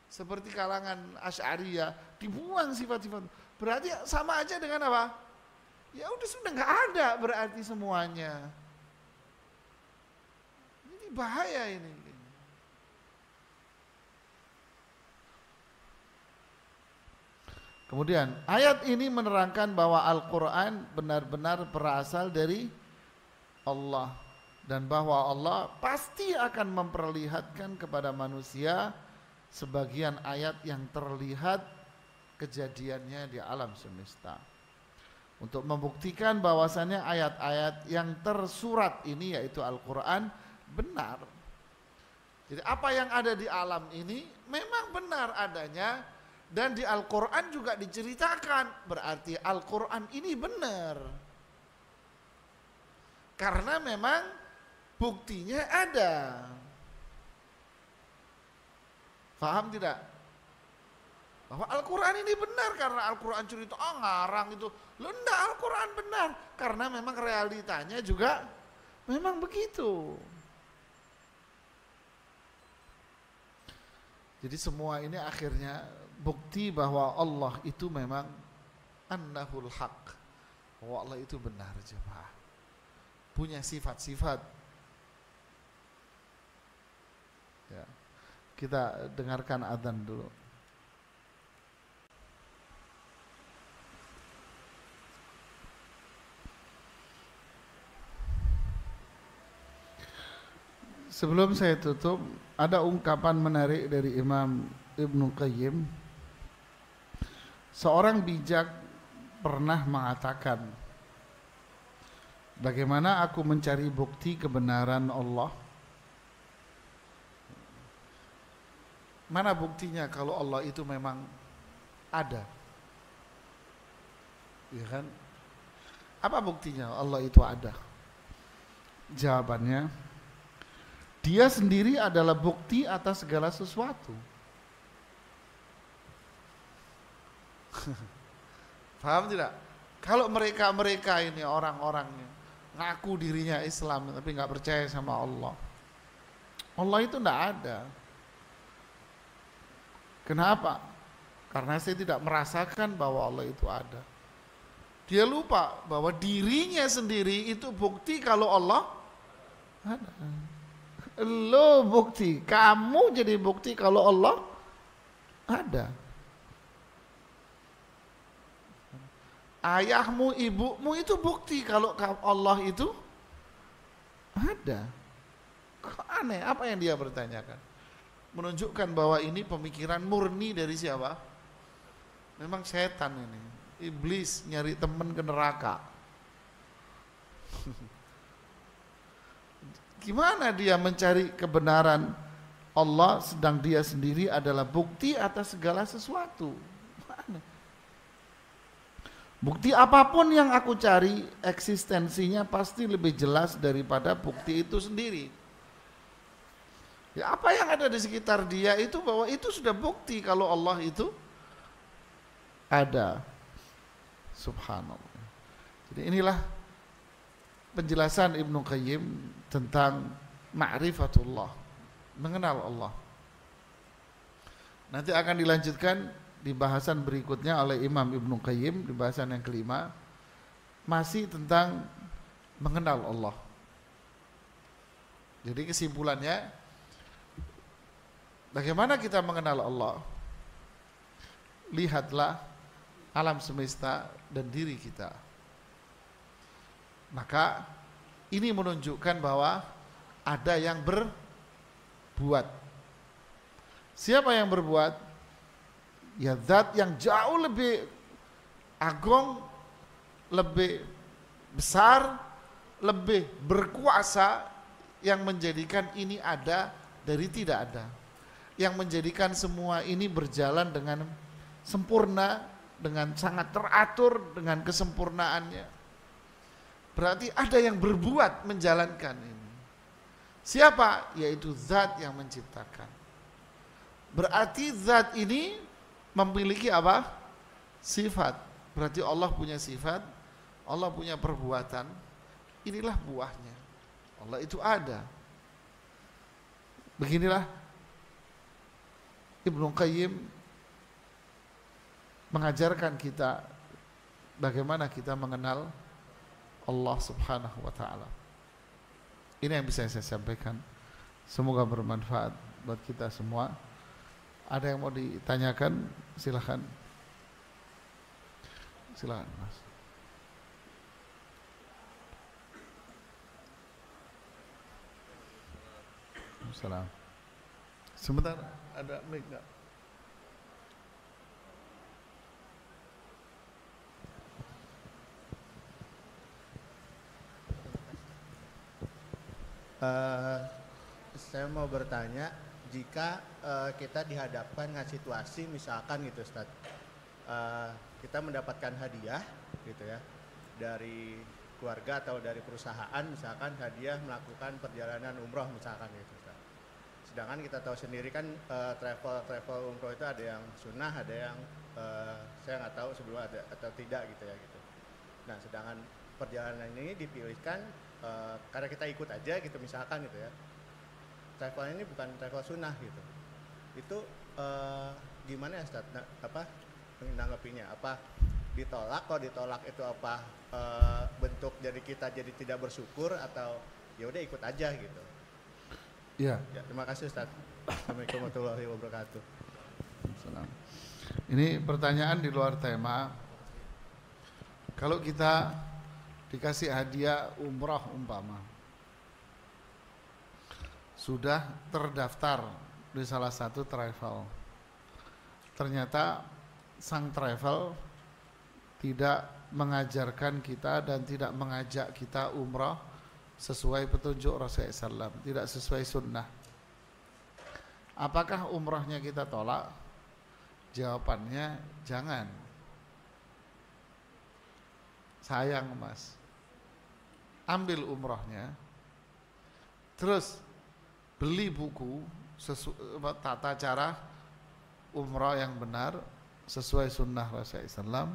Seperti kalangan Asy'ariyah, dibuang sifat-sifat. Berarti sama aja dengan apa? Ya udah sudah enggak ada berarti semuanya. Ini bahaya ini. Kemudian ayat ini menerangkan bahwa Al-Quran benar-benar berasal dari Allah. Dan bahwa Allah pasti akan memperlihatkan kepada manusia sebagian ayat yang terlihat kejadiannya di alam semesta. Untuk membuktikan bahwasannya ayat-ayat yang tersurat ini yaitu Al-Quran benar. Jadi apa yang ada di alam ini memang benar adanya. Dan di Al-Quran juga diceritakan, berarti Al-Quran ini benar. Karena memang buktinya ada. Paham tidak? Bahwa Al-Quran ini benar karena Al-Quran cerita, ngarang itu. Loh enggak, Al-Quran benar. Karena memang realitanya juga memang begitu. Jadi semua ini akhirnya bukti bahwa Allah itu memang annahul haq, bahwa Allah itu benar jemaah, punya sifat-sifat. Ya, kita dengarkan adzan dulu. Sebelum saya tutup, ada ungkapan menarik dari Imam Ibnu Qayyim. Seorang bijak pernah mengatakan, bagaimana aku mencari bukti kebenaran Allah? Mana buktinya kalau Allah itu memang ada? Ya kan? Apa buktinya Allah itu ada? Jawabannya, dia sendiri adalah bukti atas segala sesuatu. Paham tidak? Kalau mereka ini orang-orangnya ngaku dirinya Islam tapi nggak percaya sama Allah, Allah itu tidak ada. Kenapa? Karena saya tidak merasakan bahwa Allah itu ada. Dia lupa bahwa dirinya sendiri itu bukti kalau Allah ada. Lo bukti, kamu jadi bukti kalau Allah ada. Ayahmu, ibumu itu bukti kalau Allah itu ada. Kok aneh, apa yang dia bertanyakan? menunjukkan bahwa ini pemikiran murni dari siapa? Memang setan ini, iblis nyari teman ke neraka. Gimana dia mencari kebenaran Allah sedang dia sendiri adalah bukti atas segala sesuatu? Mana? Bukti apapun yang aku cari eksistensinya pasti lebih jelas daripada bukti itu sendiri. Ya, apa yang ada di sekitar dia itu bahwa itu sudah bukti kalau Allah itu ada. Subhanallah. Jadi inilah penjelasan Ibnu Qayyim tentang ma'rifatullah, mengenal Allah. Nanti akan dilanjutkan di bahasan berikutnya oleh Imam Ibnu Qayyim di bahasan yang kelima, masih tentang mengenal Allah. Jadi kesimpulannya, bagaimana kita mengenal Allah? Lihatlah alam semesta dan diri kita. Maka ini menunjukkan bahwa ada yang berbuat. Siapa yang berbuat? Ya zat yang jauh lebih agung, lebih besar, lebih berkuasa, yang menjadikan ini ada dari tidak ada, yang menjadikan semua ini berjalan dengan sempurna, dengan sangat teratur, dengan kesempurnaannya. Berarti ada yang berbuat menjalankan ini. Siapa? Yaitu zat yang menciptakan. Berarti zat ini memiliki apa? Sifat. Berarti Allah punya sifat, Allah punya perbuatan. Inilah buahnya. Allah itu ada. Beginilah Ibnu Qayyim mengajarkan kita bagaimana kita mengenal Allah Subhanahu wa ta'ala. Ini yang bisa saya sampaikan. Semoga bermanfaat buat kita semua. Ada yang mau ditanyakan? Silakan. Silakan, Mas. Assalamualaikum. Sebentar, ada mic enggak? Saya mau bertanya, jika kita dihadapkan dengan situasi misalkan gitu Ustaz, kita mendapatkan hadiah gitu ya dari keluarga atau dari perusahaan, misalkan hadiah melakukan perjalanan umroh misalkan gitu Ustaz. Sedangkan kita tahu sendiri kan travel umroh itu ada yang sunnah, ada yang saya nggak tahu sebelum ada atau tidak gitu ya gitu. Nah sedangkan perjalanan ini dipilihkan karena kita ikut aja gitu misalkan gitu ya, travel ini bukan travel sunnah gitu, itu gimana ya Ustaz? Menanggapinya apa ditolak? Kalau ditolak itu apa bentuk dari kita jadi tidak bersyukur atau ya udah ikut aja gitu? Ya. Terima kasih Ustaz. Assalamualaikum warahmatullahi wabarakatuh. Ini pertanyaan di luar tema. Kalau kita dikasih hadiah umrah umpama, sudah terdaftar di salah satu travel, ternyata sang travel tidak mengajarkan kita dan tidak mengajak kita umrah sesuai petunjuk Rasulullah SAW, tidak sesuai sunnah. Apakah umrahnya kita tolak? Jawabannya jangan. Sayang Mas, ambil umrahnya, terus beli buku tata cara umrah yang benar sesuai sunnah Rasulullah SAW,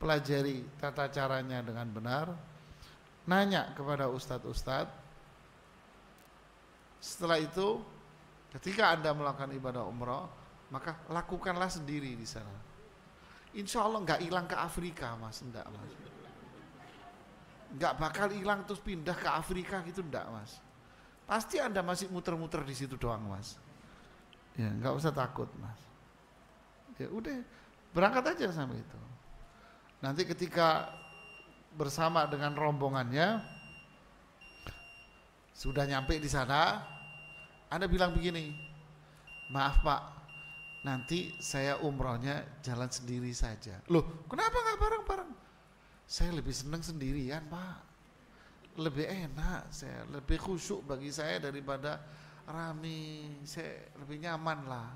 pelajari tata caranya dengan benar, nanya kepada ustadz-ustadz. Setelah itu, ketika Anda melakukan ibadah umrah, maka lakukanlah sendiri di sana. Insya Allah nggak hilang ke Afrika Mas, enggak Mas. Nggak bakal hilang terus pindah ke Afrika gitu, enggak Mas. Pasti Anda masih muter-muter di situ doang Mas. Ya nggak usah takut Mas. Ya udah berangkat aja sama itu. Nanti ketika bersama dengan rombongannya sudah nyampe di sana, Anda bilang begini, maaf Pak, nanti saya umrohnya jalan sendiri saja. Loh, kenapa nggak bareng-bareng? Saya lebih senang sendirian Pak, lebih enak, saya lebih khusyuk bagi saya daripada rame, saya lebih nyaman lah.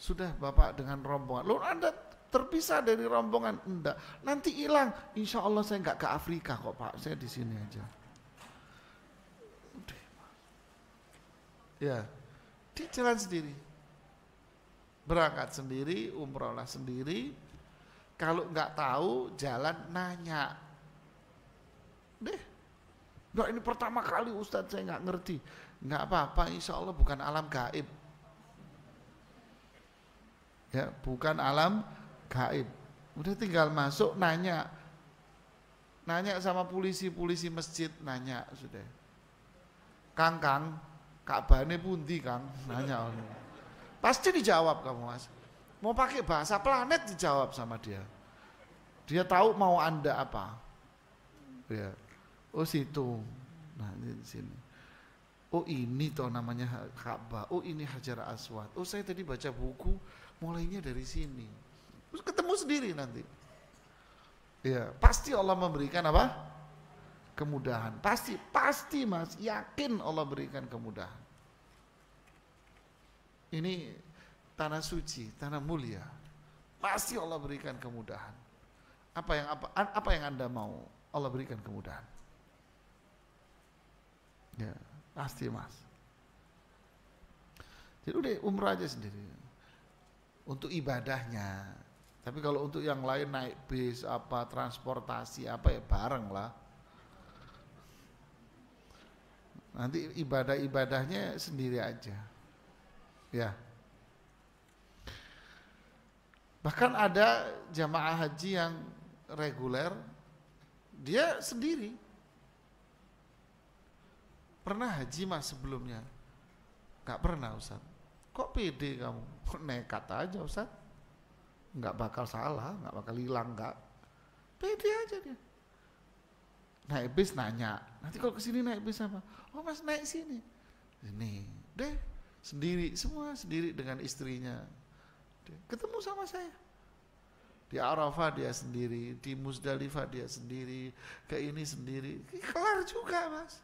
Sudah Bapak dengan rombongan, loh Anda terpisah dari rombongan, enggak, nanti hilang. Insya Allah saya nggak ke Afrika kok Pak, saya di sini aja. Udah. Ya, dia jalan sendiri, berangkat sendiri, umrohlah sendiri. Kalau nggak tahu jalan nanya, deh. Nggak, ini pertama kali Ustadz saya nggak ngerti. Nggak apa-apa, insya Allah bukan alam gaib. Ya, bukan alam gaib. Udah tinggal masuk nanya. Nanya sama polisi masjid, nanya sudah. Kang, Ka'bahnya pundi Kang? Nanya. Pasti dijawab kamu Mas. Mau pakai bahasa planet dijawab sama dia. Dia tahu mau Anda apa. Ya. Oh situ. Nah ini di sini. Oh ini toh namanya Ka'bah. Oh ini Hajar Aswad. Oh saya tadi baca buku mulainya dari sini. Terus ketemu sendiri nanti. Ya, pasti Allah memberikan apa? Kemudahan. Pasti Mas, yakin Allah berikan kemudahan. Ini tanah suci, tanah mulia. Pasti Allah berikan kemudahan. Apa yang Anda mau? Allah berikan kemudahan. Ya, pasti Mas. Jadi udah umrah aja sendiri. Untuk ibadahnya. Tapi kalau untuk yang lain naik bis, apa transportasi, apa ya bareng lah. Nanti ibadah-ibadahnya sendiri aja. Ya. Bahkan ada jamaah haji yang reguler, dia sendiri. Pernah haji Mas sebelumnya? Gak pernah Ustaz. Kok pede kamu? Kok nekat aja Ustaz? Nggak bakal salah, nggak bakal hilang, nggak. Pede aja dia. Naik bis nanya, nanti kalau kesini naik bis apa? Oh Mas naik sini. Ini, deh sendiri, semua sendiri dengan istrinya. Ketemu sama saya. Di Arafah dia sendiri, di Muzdalifah dia sendiri, ke ini sendiri. Kelar juga Mas.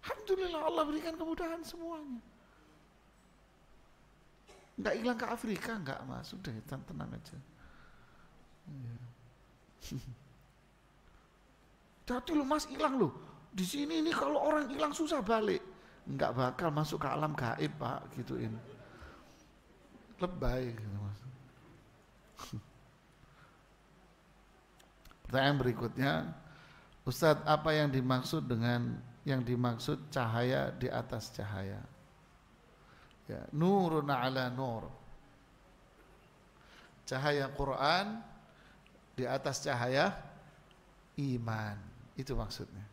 Alhamdulillah Allah berikan kemudahan semuanya. Enggak hilang ke Afrika, enggak Mas, sudah tenang aja. Ya. Jadi lo Mas hilang lo, di sini ini kalau orang hilang susah balik, enggak bakal masuk ke alam gaib Pak, gituin. Lebay gitu Mas. Pertanyaan berikutnya, Ustadz apa yang dimaksud cahaya di atas cahaya? Ya, nurun ala nur. Cahaya Quran di atas cahaya iman. Itu maksudnya.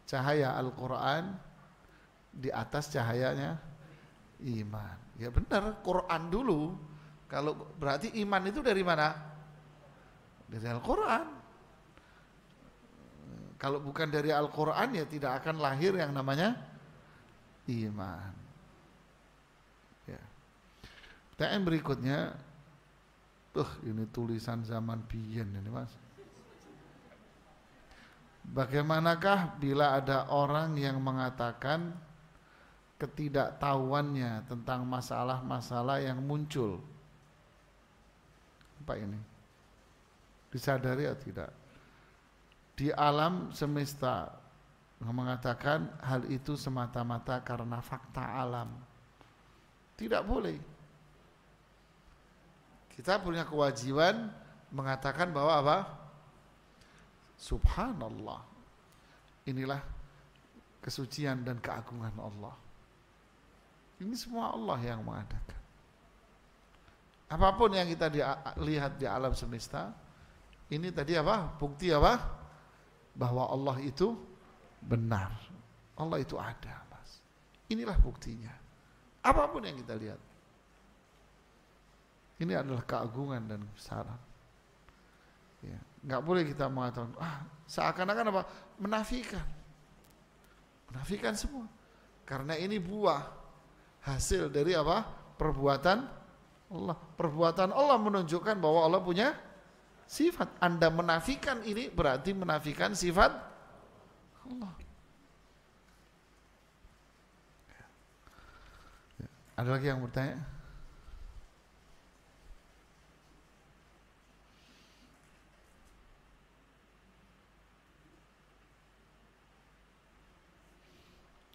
Cahaya Al-Quran di atas cahayanya iman. Ya benar, Quran dulu. Kalau berarti iman itu dari mana? Dari Al-Quran. Kalau bukan dari Al-Quran ya tidak akan lahir yang namanya iman. Pertanyaan berikutnya, ini tulisan zaman biyen ini Mas. Bagaimanakah bila ada orang yang mengatakan ketidaktahuannya tentang masalah-masalah yang muncul? Apa ini? Disadari atau tidak? Di alam semesta mengatakan hal itu semata-mata karena fakta alam. Tidak boleh. Kita punya kewajiban mengatakan bahwa apa? Subhanallah. Inilah kesucian dan keagungan Allah. Ini semua Allah yang mengadakan. Apapun yang kita lihat di alam semesta, ini tadi apa? Bukti apa? Bahwa Allah itu benar. Allah itu ada, Mas. Inilah buktinya. Apapun yang kita lihat. Ini adalah keagungan dan kebesaran. Ya, nggak boleh kita mengatakan, seakan-akan apa? Menafikan semua. Karena ini buah hasil dari apa? Perbuatan Allah. Perbuatan Allah menunjukkan bahwa Allah punya sifat. Anda menafikan ini berarti menafikan sifat Allah. Ada lagi yang bertanya?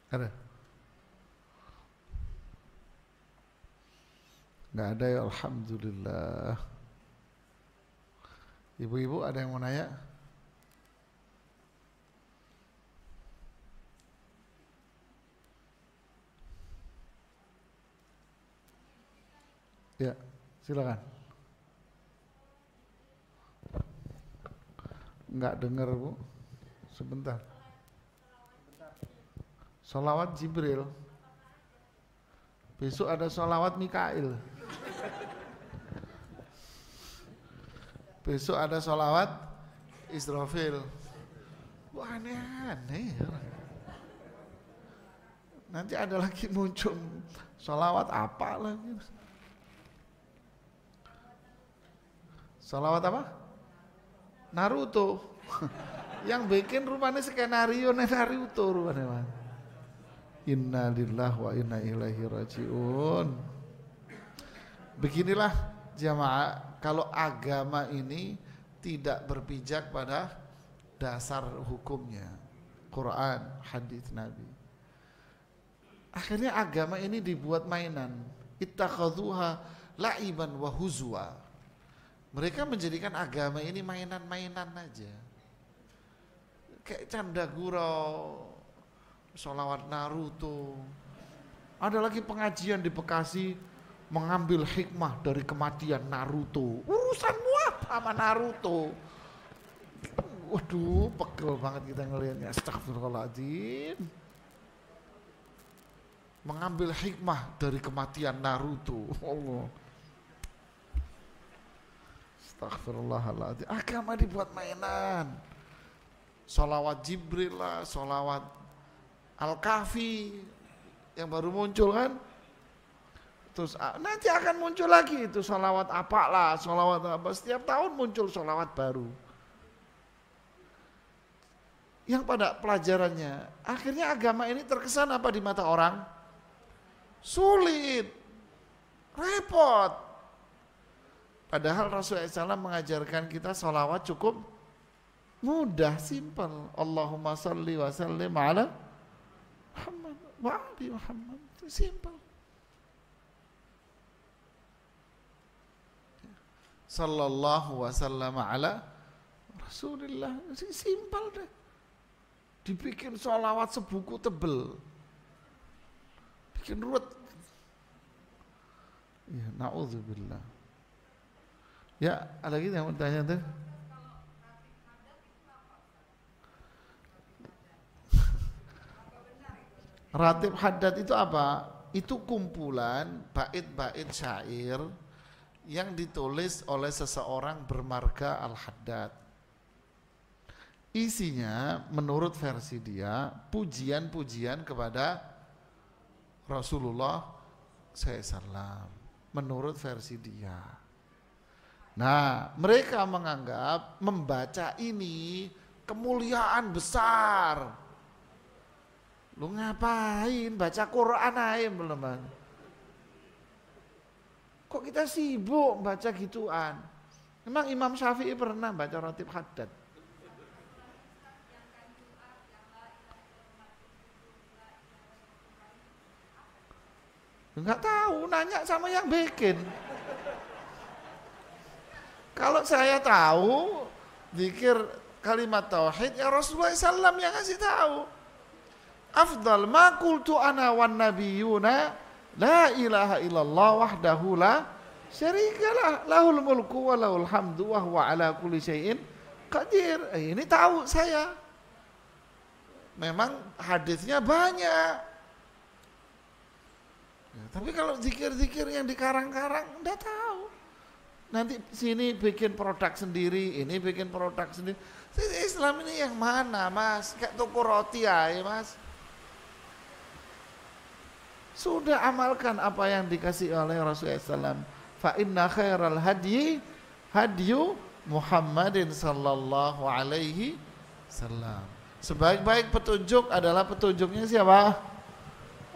Ada? Nggak ada ya, alhamdulillah. Ibu-ibu ada yang mau nanya? Ya, silakan. Nggak dengar, Bu. Sebentar. Sholawat Jibril. Besok ada sholawat Mikail. Besok ada sholawat Israfil. Wah, aneh-aneh. Nanti ada lagi muncul sholawat apa lagi? Sholawat apa? Naruto. Yang bikin rupanya skenario Naruto rupanya. Inna lillahi wa inna ilaihi rajiun. Beginilah jamaah, kalau agama ini tidak berpijak pada dasar hukumnya, Quran, hadis Nabi. Akhirnya agama ini dibuat mainan. Ittakhadhuha la'iban wa huzwa. Mereka menjadikan agama ini mainan-mainan aja. Kayak canda gurau, sholawat Naruto. Ada lagi pengajian di Bekasi mengambil hikmah dari kematian Naruto. Urusanmu apa sama Naruto? Waduh, pegel banget kita ngelihatnya. Astagfirullahaladzim. Mengambil hikmah dari kematian Naruto. Allah. Astagfirullahaladzim. Agama dibuat mainan. Sholawat Jibril lah, sholawat Al-Kahfi yang baru muncul kan. Terus nanti akan muncul lagi itu sholawat apalah, sholawat apa. Setiap tahun muncul sholawat baru. Yang pada pelajarannya, akhirnya agama ini terkesan apa di mata orang? Sulit, repot. Padahal Rasulullah SAW mengajarkan kita sholawat cukup mudah, simpel. Allahumma salli wa sallim ala Muhammad wa ali Muhammad. Simpel. Sallallahu wa sallam ala Rasulillah. Simpel deh. Dibikin sholawat sebuku tebel. Bikin ruwet. Ya, na'udzubillah. Ya, ada lagi yang mau tanya tuh? Ratib haddad itu apa? Itu kumpulan bait-bait syair yang ditulis oleh seseorang bermarga Al-Haddad. Isinya menurut versi dia pujian-pujian kepada Rasulullah SAW. Menurut versi dia. Nah, mereka menganggap membaca ini kemuliaan besar. Lu ngapain baca Quran aja belum? Kok kita sibuk baca gituan? Memang Imam Syafi'i pernah baca Ratib Haddad? Enggak tahu, nanya sama yang bikin. Kalau saya tahu zikir kalimat tauhid ya Rasulullah SAW yang ngasih tahu. Afdal ma qultu ana wan nabiyuna la ilaha illallah wahdahu la syarikalah lahul mulku wa lahul hamdu wa huwa ala kulli syai'in qadir. Ini tahu saya. Memang hadisnya banyak. Ya, tapi kalau zikir-zikir yang dikarang-karang enggak tahu. Nanti sini bikin produk sendiri, ini bikin produk sendiri. Islam ini yang mana, Mas? Kayak toko roti aja, Mas. Sudah amalkan apa yang dikasih oleh Rasulullah SAW. Fa inna khairal hadyu Muhammadin sallallahu alaihi wasallam. Sebaik-baik petunjuk adalah petunjuknya siapa?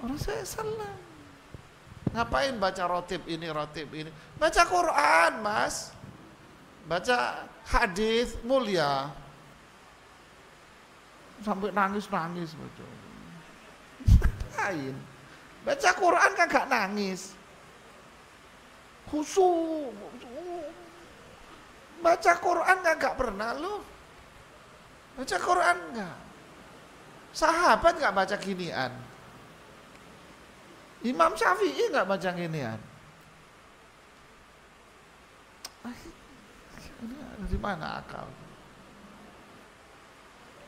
Rasulullah SAW. Ngapain baca rotib ini? Baca Quran, Mas. Baca hadis mulia. Sampai nangis-nangis baca. Lain. Baca Quran kan gak nangis. Khusyuk. Baca Quran kan gak pernah lu. Baca Quran enggak. Sahabat enggak baca ginian. Imam Syafi'i enggak baca ginian. Ini dari mana akal?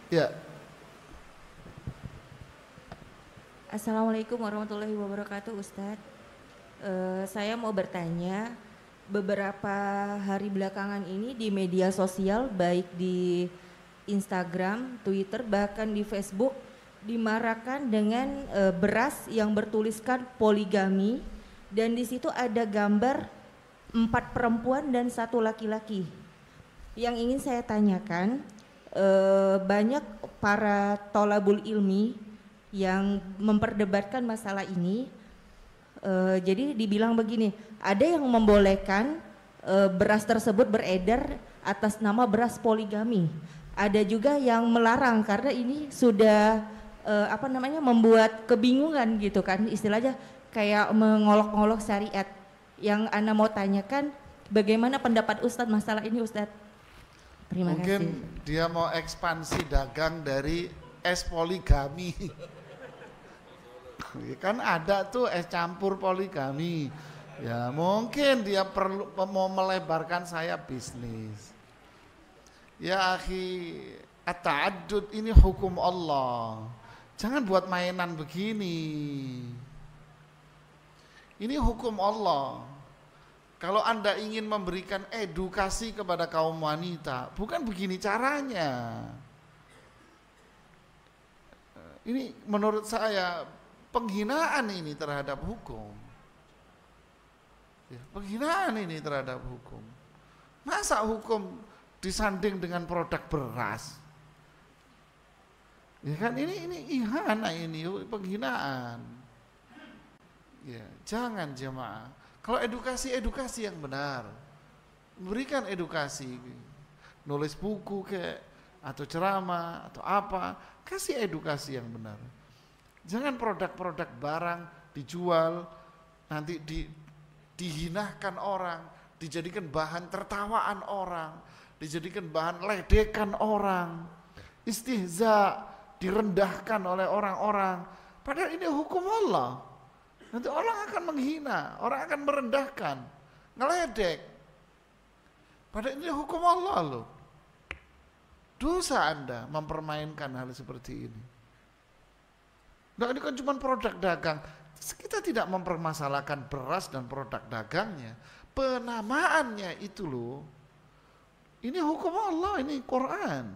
Ya. Assalamualaikum warahmatullahi wabarakatuh, Ustadz. Saya mau bertanya, beberapa hari belakangan ini di media sosial, baik di Instagram, Twitter, bahkan di Facebook, dimarahkan dengan beras yang bertuliskan poligami, dan di situ ada gambar 4 perempuan dan 1 laki-laki. Yang ingin saya tanyakan, banyak para tholabul ilmi yang memperdebatkan masalah ini. Jadi dibilang begini, ada yang membolehkan beras tersebut beredar atas nama beras poligami. Ada juga yang melarang karena ini sudah membuat kebingungan gitu kan, istilahnya kayak mengolok-olok syariat. Yang Ana mau tanyakan, bagaimana pendapat Ustadz masalah ini, Ustadz? Terima Mungkin kasih. dia mau ekspansi dagang dari es poligami. Kan ada tuh es campur poligami. Ya mungkin dia perlu mau melebarkan sayap bisnis. Ya akhi, at-ta'addud ini hukum Allah. Jangan buat mainan begini. Ini hukum Allah. Kalau Anda ingin memberikan edukasi kepada kaum wanita, bukan begini caranya. Ini menurut saya penghinaan ini terhadap hukum. Ya, penghinaan ini terhadap hukum. Masa hukum disanding dengan produk beras? Ya kan ini ihana, ini penghinaan. Ya, jangan jemaah. Kalau edukasi yang benar, berikan edukasi, nulis buku atau ceramah atau apa, kasih edukasi yang benar. Jangan produk-produk barang dijual nanti dihinakan orang, dijadikan bahan tertawaan orang, dijadikan bahan ledekan orang, istihza, direndahkan oleh orang-orang. Padahal ini hukum Allah. Nanti orang akan menghina, orang akan merendahkan, ngeledek. Padahal ini hukum Allah loh. Dosa Anda mempermainkan hal seperti ini. Nah ini kan cuma produk dagang. Kita tidak mempermasalahkan beras dan produk dagangnya. Penamaannya itu loh. Ini hukum Allah, ini Quran.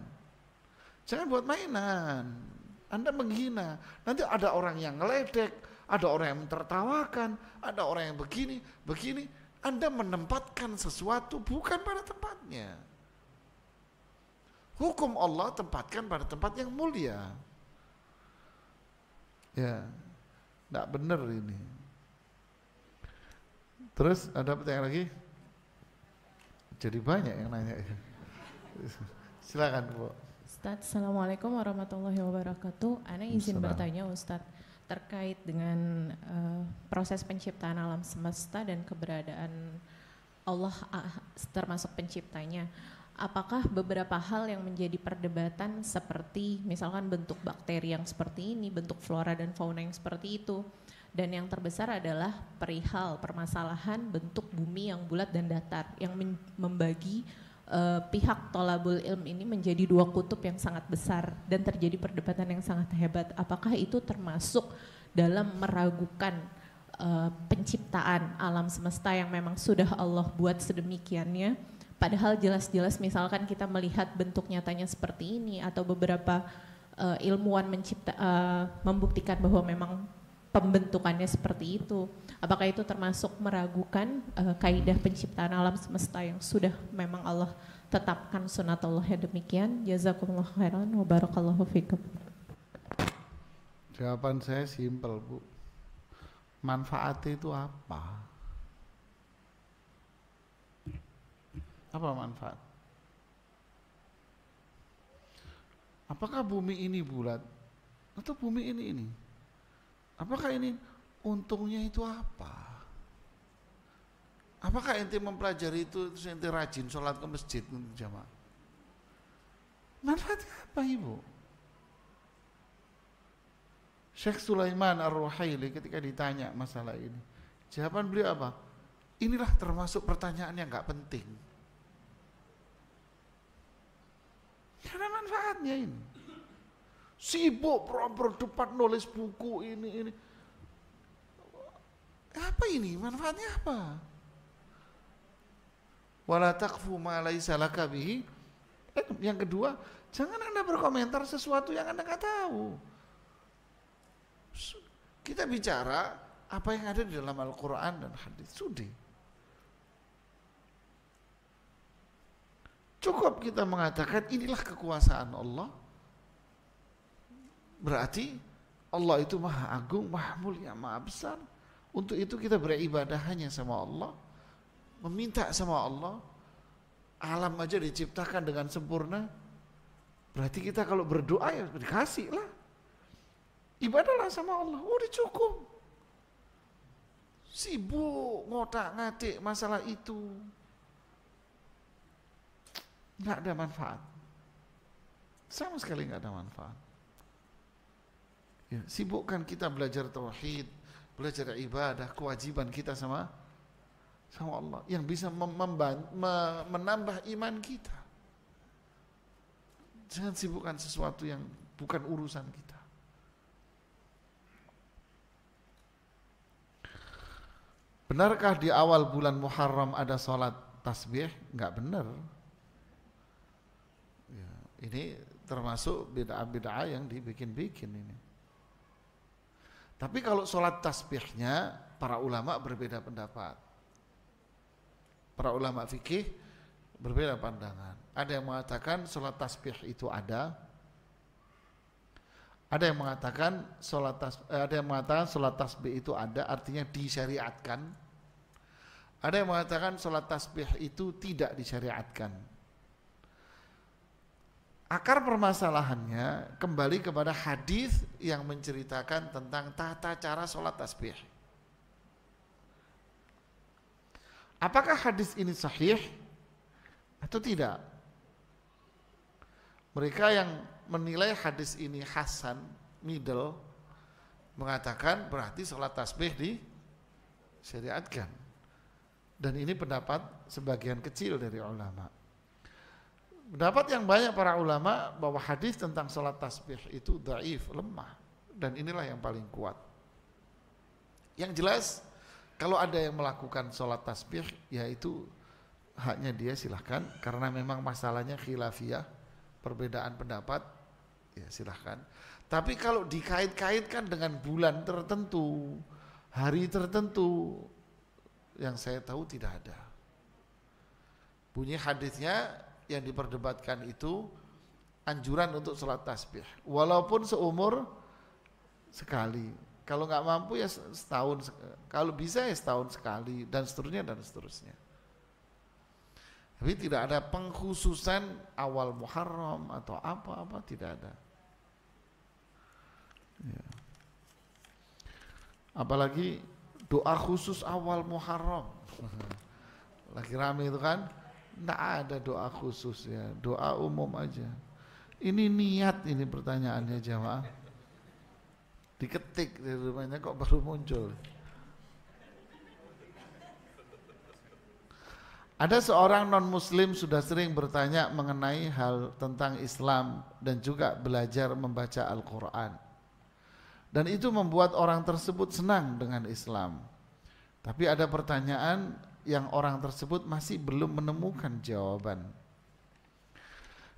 Jangan buat mainan. Anda menghina. Nanti ada orang yang ngeledek. Ada orang yang mentertawakan, ada orang yang begini. Anda menempatkan sesuatu bukan pada tempatnya. Hukum Allah tempatkan pada tempat yang mulia. Ya, tidak benar ini. Terus ada pertanyaan lagi? Jadi banyak yang nanya. Silakan Bu. Ustadz, Assalamualaikum warahmatullahi wabarakatuh. Ana izin bertanya Ustadz, terkait dengan proses penciptaan alam semesta dan keberadaan Allah termasuk penciptanya. Apakah beberapa hal yang menjadi perdebatan seperti misalkan bentuk bakteri yang seperti ini, bentuk flora dan fauna yang seperti itu, dan yang terbesar adalah perihal permasalahan bentuk bumi yang bulat dan datar yang membagi pihak tholabul ilm ini menjadi 2 kutub yang sangat besar dan terjadi perdebatan yang sangat hebat. Apakah itu termasuk dalam meragukan penciptaan alam semesta yang memang sudah Allah buat sedemikiannya, padahal jelas-jelas misalkan kita melihat bentuk nyatanya seperti ini, atau beberapa ilmuwan membuktikan bahwa memang pembentukannya seperti itu. Apakah itu termasuk meragukan kaidah penciptaan alam semesta yang sudah memang Allah tetapkan sunatullahnya demikian? Jazakumullah khairan wa barakallahu fikum. Jawaban saya simpel, Bu. Manfaatnya itu apa? Apa manfaat? Apakah bumi ini bulat atau bumi ini? Apakah ini untungnya itu apa? Apakah ente mempelajari itu terus ente rajin sholat ke masjid jamaah? Manfaatnya apa, Ibu? Syekh Sulaiman Ar-Ruhaili ketika ditanya masalah ini, jawaban beliau apa? Inilah termasuk pertanyaan yang gak penting. Karena manfaatnya ini. Sibuk berdebat nulis buku ini. Apa ini? Manfaatnya apa? Wala taqfu ma laysa laka bihi. Yang kedua, jangan Anda berkomentar sesuatu yang Anda nggak tahu. Kita bicara apa yang ada di dalam Al-Quran dan hadis. Sudah. Cukup kita mengatakan inilah kekuasaan Allah. Berarti Allah itu maha agung, maha mulia, maha besar. Untuk itu kita beribadah hanya sama Allah. Meminta sama Allah. Alam aja diciptakan dengan sempurna. Berarti kita kalau berdoa ya dikasih lah. Ibadahlah sama Allah, udah cukup. Sibuk ngotak-ngatik masalah itu, nggak ada manfaat, sama sekali nggak ada manfaat. Ya, sibukkan kita belajar tauhid, belajar ibadah, kewajiban kita sama Allah yang bisa menambah iman kita. Jangan sibukkan sesuatu yang bukan urusan kita. Benarkah di awal bulan Muharram ada sholat tasbih? Enggak benar. Ya, ini termasuk bid'ah-bid'ah yang dibikin-bikin ini. Tapi kalau sholat tasbihnya, para ulama berbeda pendapat. Para ulama fikih berbeda pandangan. Ada yang mengatakan sholat tasbih itu ada. Ada yang mengatakan sholat tasbih itu ada, artinya disyariatkan. Ada yang mengatakan sholat tasbih itu tidak disyariatkan. Akar permasalahannya kembali kepada hadis yang menceritakan tentang tata cara sholat tasbih. Apakah hadis ini sahih atau tidak? Mereka yang menilai hadis ini hasan, middle, mengatakan berarti sholat tasbih disyariatkan. Dan ini pendapat sebagian kecil dari ulama. Pendapat yang banyak para ulama bahwa hadis tentang sholat tasbih itu dhaif, lemah. Dan inilah yang paling kuat. Yang jelas, kalau ada yang melakukan sholat tasbih, yaitu haknya dia silahkan. Karena memang masalahnya khilafiyah, perbedaan pendapat, ya silahkan. Tapi kalau dikait-kaitkan dengan bulan tertentu, hari tertentu, yang saya tahu tidak ada. Bunyi hadisnya yang diperdebatkan itu anjuran untuk sholat tasbih, walaupun seumur sekali. Kalau nggak mampu ya setahun, kalau bisa ya setahun sekali, dan seterusnya dan seterusnya. Tapi tidak ada pengkhususan awal Muharram atau apa-apa, tidak ada. Ya. Apalagi doa khusus awal Muharram. Lagi rame itu kan, tidak ada doa khusus ya, doa umum aja. Ini niat, ini pertanyaannya jamaah. Diketik dari rumahnya kok baru muncul. Ada seorang non-muslim sudah sering bertanya mengenai hal tentang Islam dan juga belajar membaca Al-Quran. Dan itu membuat orang tersebut senang dengan Islam. Tapi ada pertanyaan yang orang tersebut masih belum menemukan jawaban.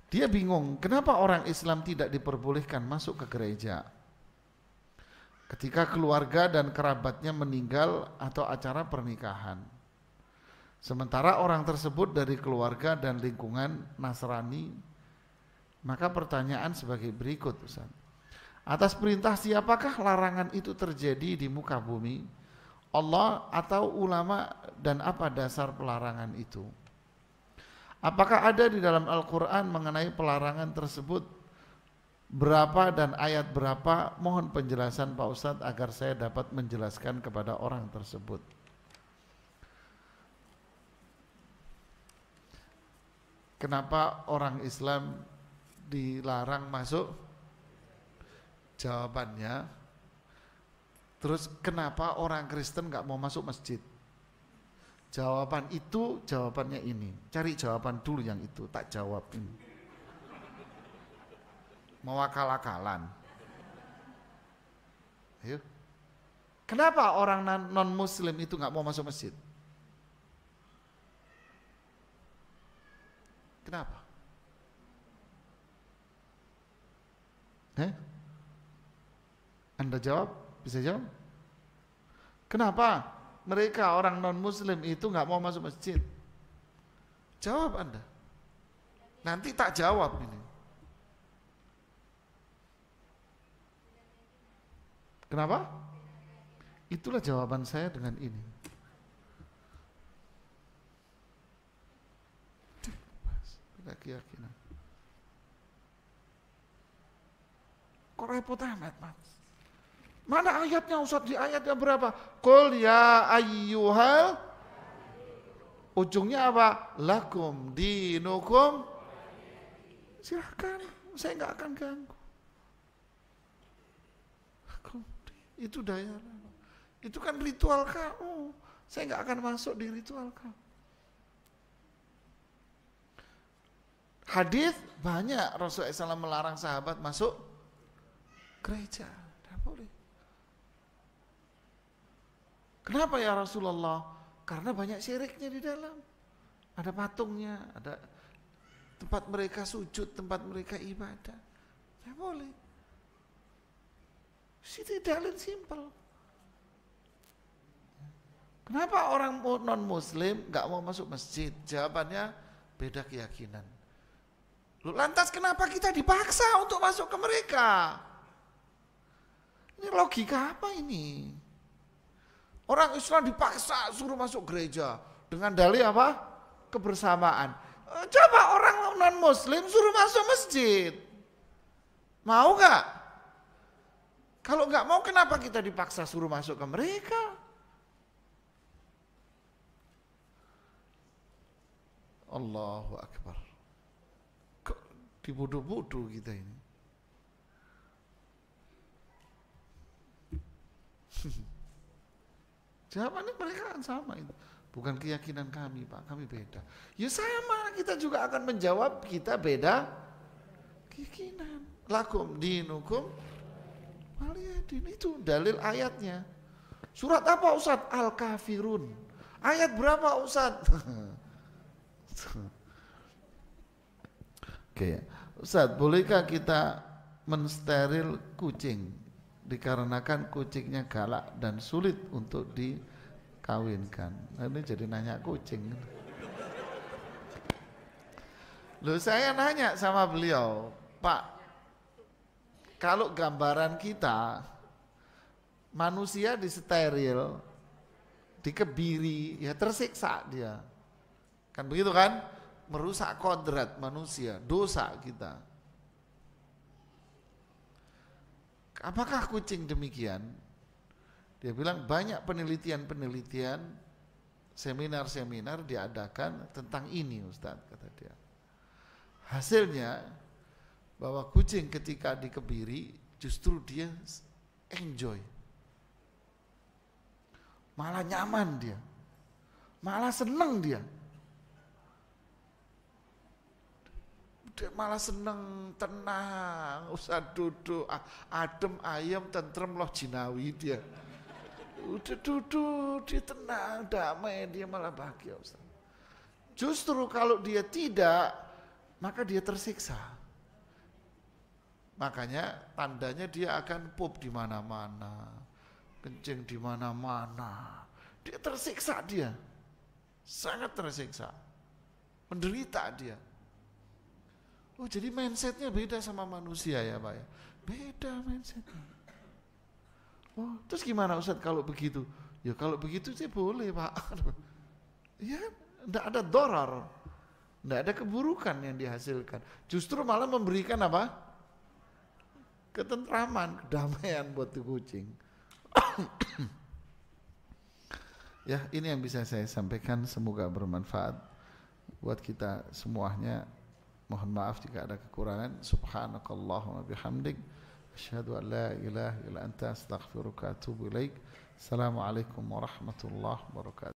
Dia bingung, kenapa orang Islam tidak diperbolehkan masuk ke gereja? ketika keluarga dan kerabatnya meninggal atau acara pernikahan. Sementara orang tersebut dari keluarga dan lingkungan Nasrani, maka pertanyaan sebagai berikut, Ustaz. Atas perintah siapakah larangan itu terjadi di muka bumi? Allah atau ulama, dan apa dasar pelarangan itu? Apakah ada di dalam Al-Quran mengenai pelarangan tersebut? Berapa dan ayat berapa? Mohon penjelasan Pak Ustadz agar saya dapat menjelaskan kepada orang tersebut. Kenapa orang Islam dilarang masuk? Jawabannya, terus kenapa orang Kristen gak mau masuk masjid? Jawaban itu, jawabannya ini. Cari jawaban dulu yang itu, tak jawab ini. Mau akal-akalan. Ayo. Kenapa orang non-muslim itu gak mau masuk masjid? Kenapa? Anda jawab? Bisa jawab? Kenapa mereka orang non-muslim itu gak mau masuk masjid? Jawab Anda. Nanti tak jawab ini. Kenapa? Itulah jawaban saya dengan ini. Beda keyakinan. Kok repot amat, Mas? Mana ayatnya, Ustaz? Di ayatnya berapa? Qul ya ayyuhal, ujungnya apa? Lakum dinukum. Silahkan, saya nggak akan ganggu. Itu daya, itu kan ritual kamu. Saya nggak akan masuk di ritual kamu. Hadis banyak Rasulullah SAW melarang sahabat masuk gereja. Tidak boleh. Kenapa ya Rasulullah? Karena banyak syiriknya di dalam. Ada patungnya, ada tempat mereka sujud, tempat mereka ibadah. Tidak boleh. Itu dalil simpel. Kenapa orang non-muslim gak mau masuk masjid? Jawabannya beda keyakinan. Lantas kenapa kita dipaksa untuk masuk ke mereka? Ini logika apa ini? Orang Islam dipaksa suruh masuk gereja dengan dalil apa? Kebersamaan. Coba orang non-muslim suruh masuk masjid. Mau gak? Kalau nggak mau, kenapa kita dipaksa suruh masuk ke mereka? Allahu Akbar. Kok dibodoh-bodoh kita ini? Jawabannya mereka kan sama itu. Bukan keyakinan kami, Pak, kami beda. Ya sama, kita juga akan menjawab kita beda keyakinan. Lakum dinukum waliyadin, itu dalil ayatnya. Surat apa Ustaz? Al-Kafirun. Ayat berapa Ustaz? Oke, Ustaz, bolehkah kita mensteril kucing dikarenakan kucingnya galak dan sulit untuk dikawinkan? Nah, ini jadi nanya kucing. Loh, saya nanya sama beliau, Pak, kalau gambaran kita manusia disteril, dikebiri, ya tersiksa dia. Kan begitu kan? Merusak kodrat manusia, dosa kita. Apakah kucing demikian? Dia bilang banyak penelitian-penelitian, seminar-seminar diadakan tentang ini, Ustaz, kata dia. Hasilnya bahwa kucing ketika dikebiri justru dia enjoy, malah nyaman dia, malah seneng dia malah seneng, tenang, usah duduk, adem, ayam, tentrem, loh jinawi dia. Udah duduk, dia tenang, damai, dia malah bahagia, Ustaz. Justru kalau dia tidak, maka dia tersiksa. Makanya tandanya dia akan pup di mana-mana. kencing di mana-mana. Dia tersiksa dia. Sangat tersiksa. Menderita dia. Oh, jadi mindsetnya beda sama manusia ya Pak ya? Beda mindsetnya. Oh, terus gimana Ustadz kalau begitu? Ya kalau begitu sih boleh Pak. Ya, enggak ada dorar. Enggak ada keburukan yang dihasilkan. Justru malah memberikan apa? Ketentraman, kedamaian buat tuh kucing. Ya, ini yang bisa saya sampaikan, semoga bermanfaat buat kita semuanya. Mohon maaf jika ada kekurangan. Subhanakallahumma bihamdik, asyhadu an la ilaha illa anta, astaghfiruka wa atubu ilaik. Assalamualaikum warahmatullahi wabarakatuh.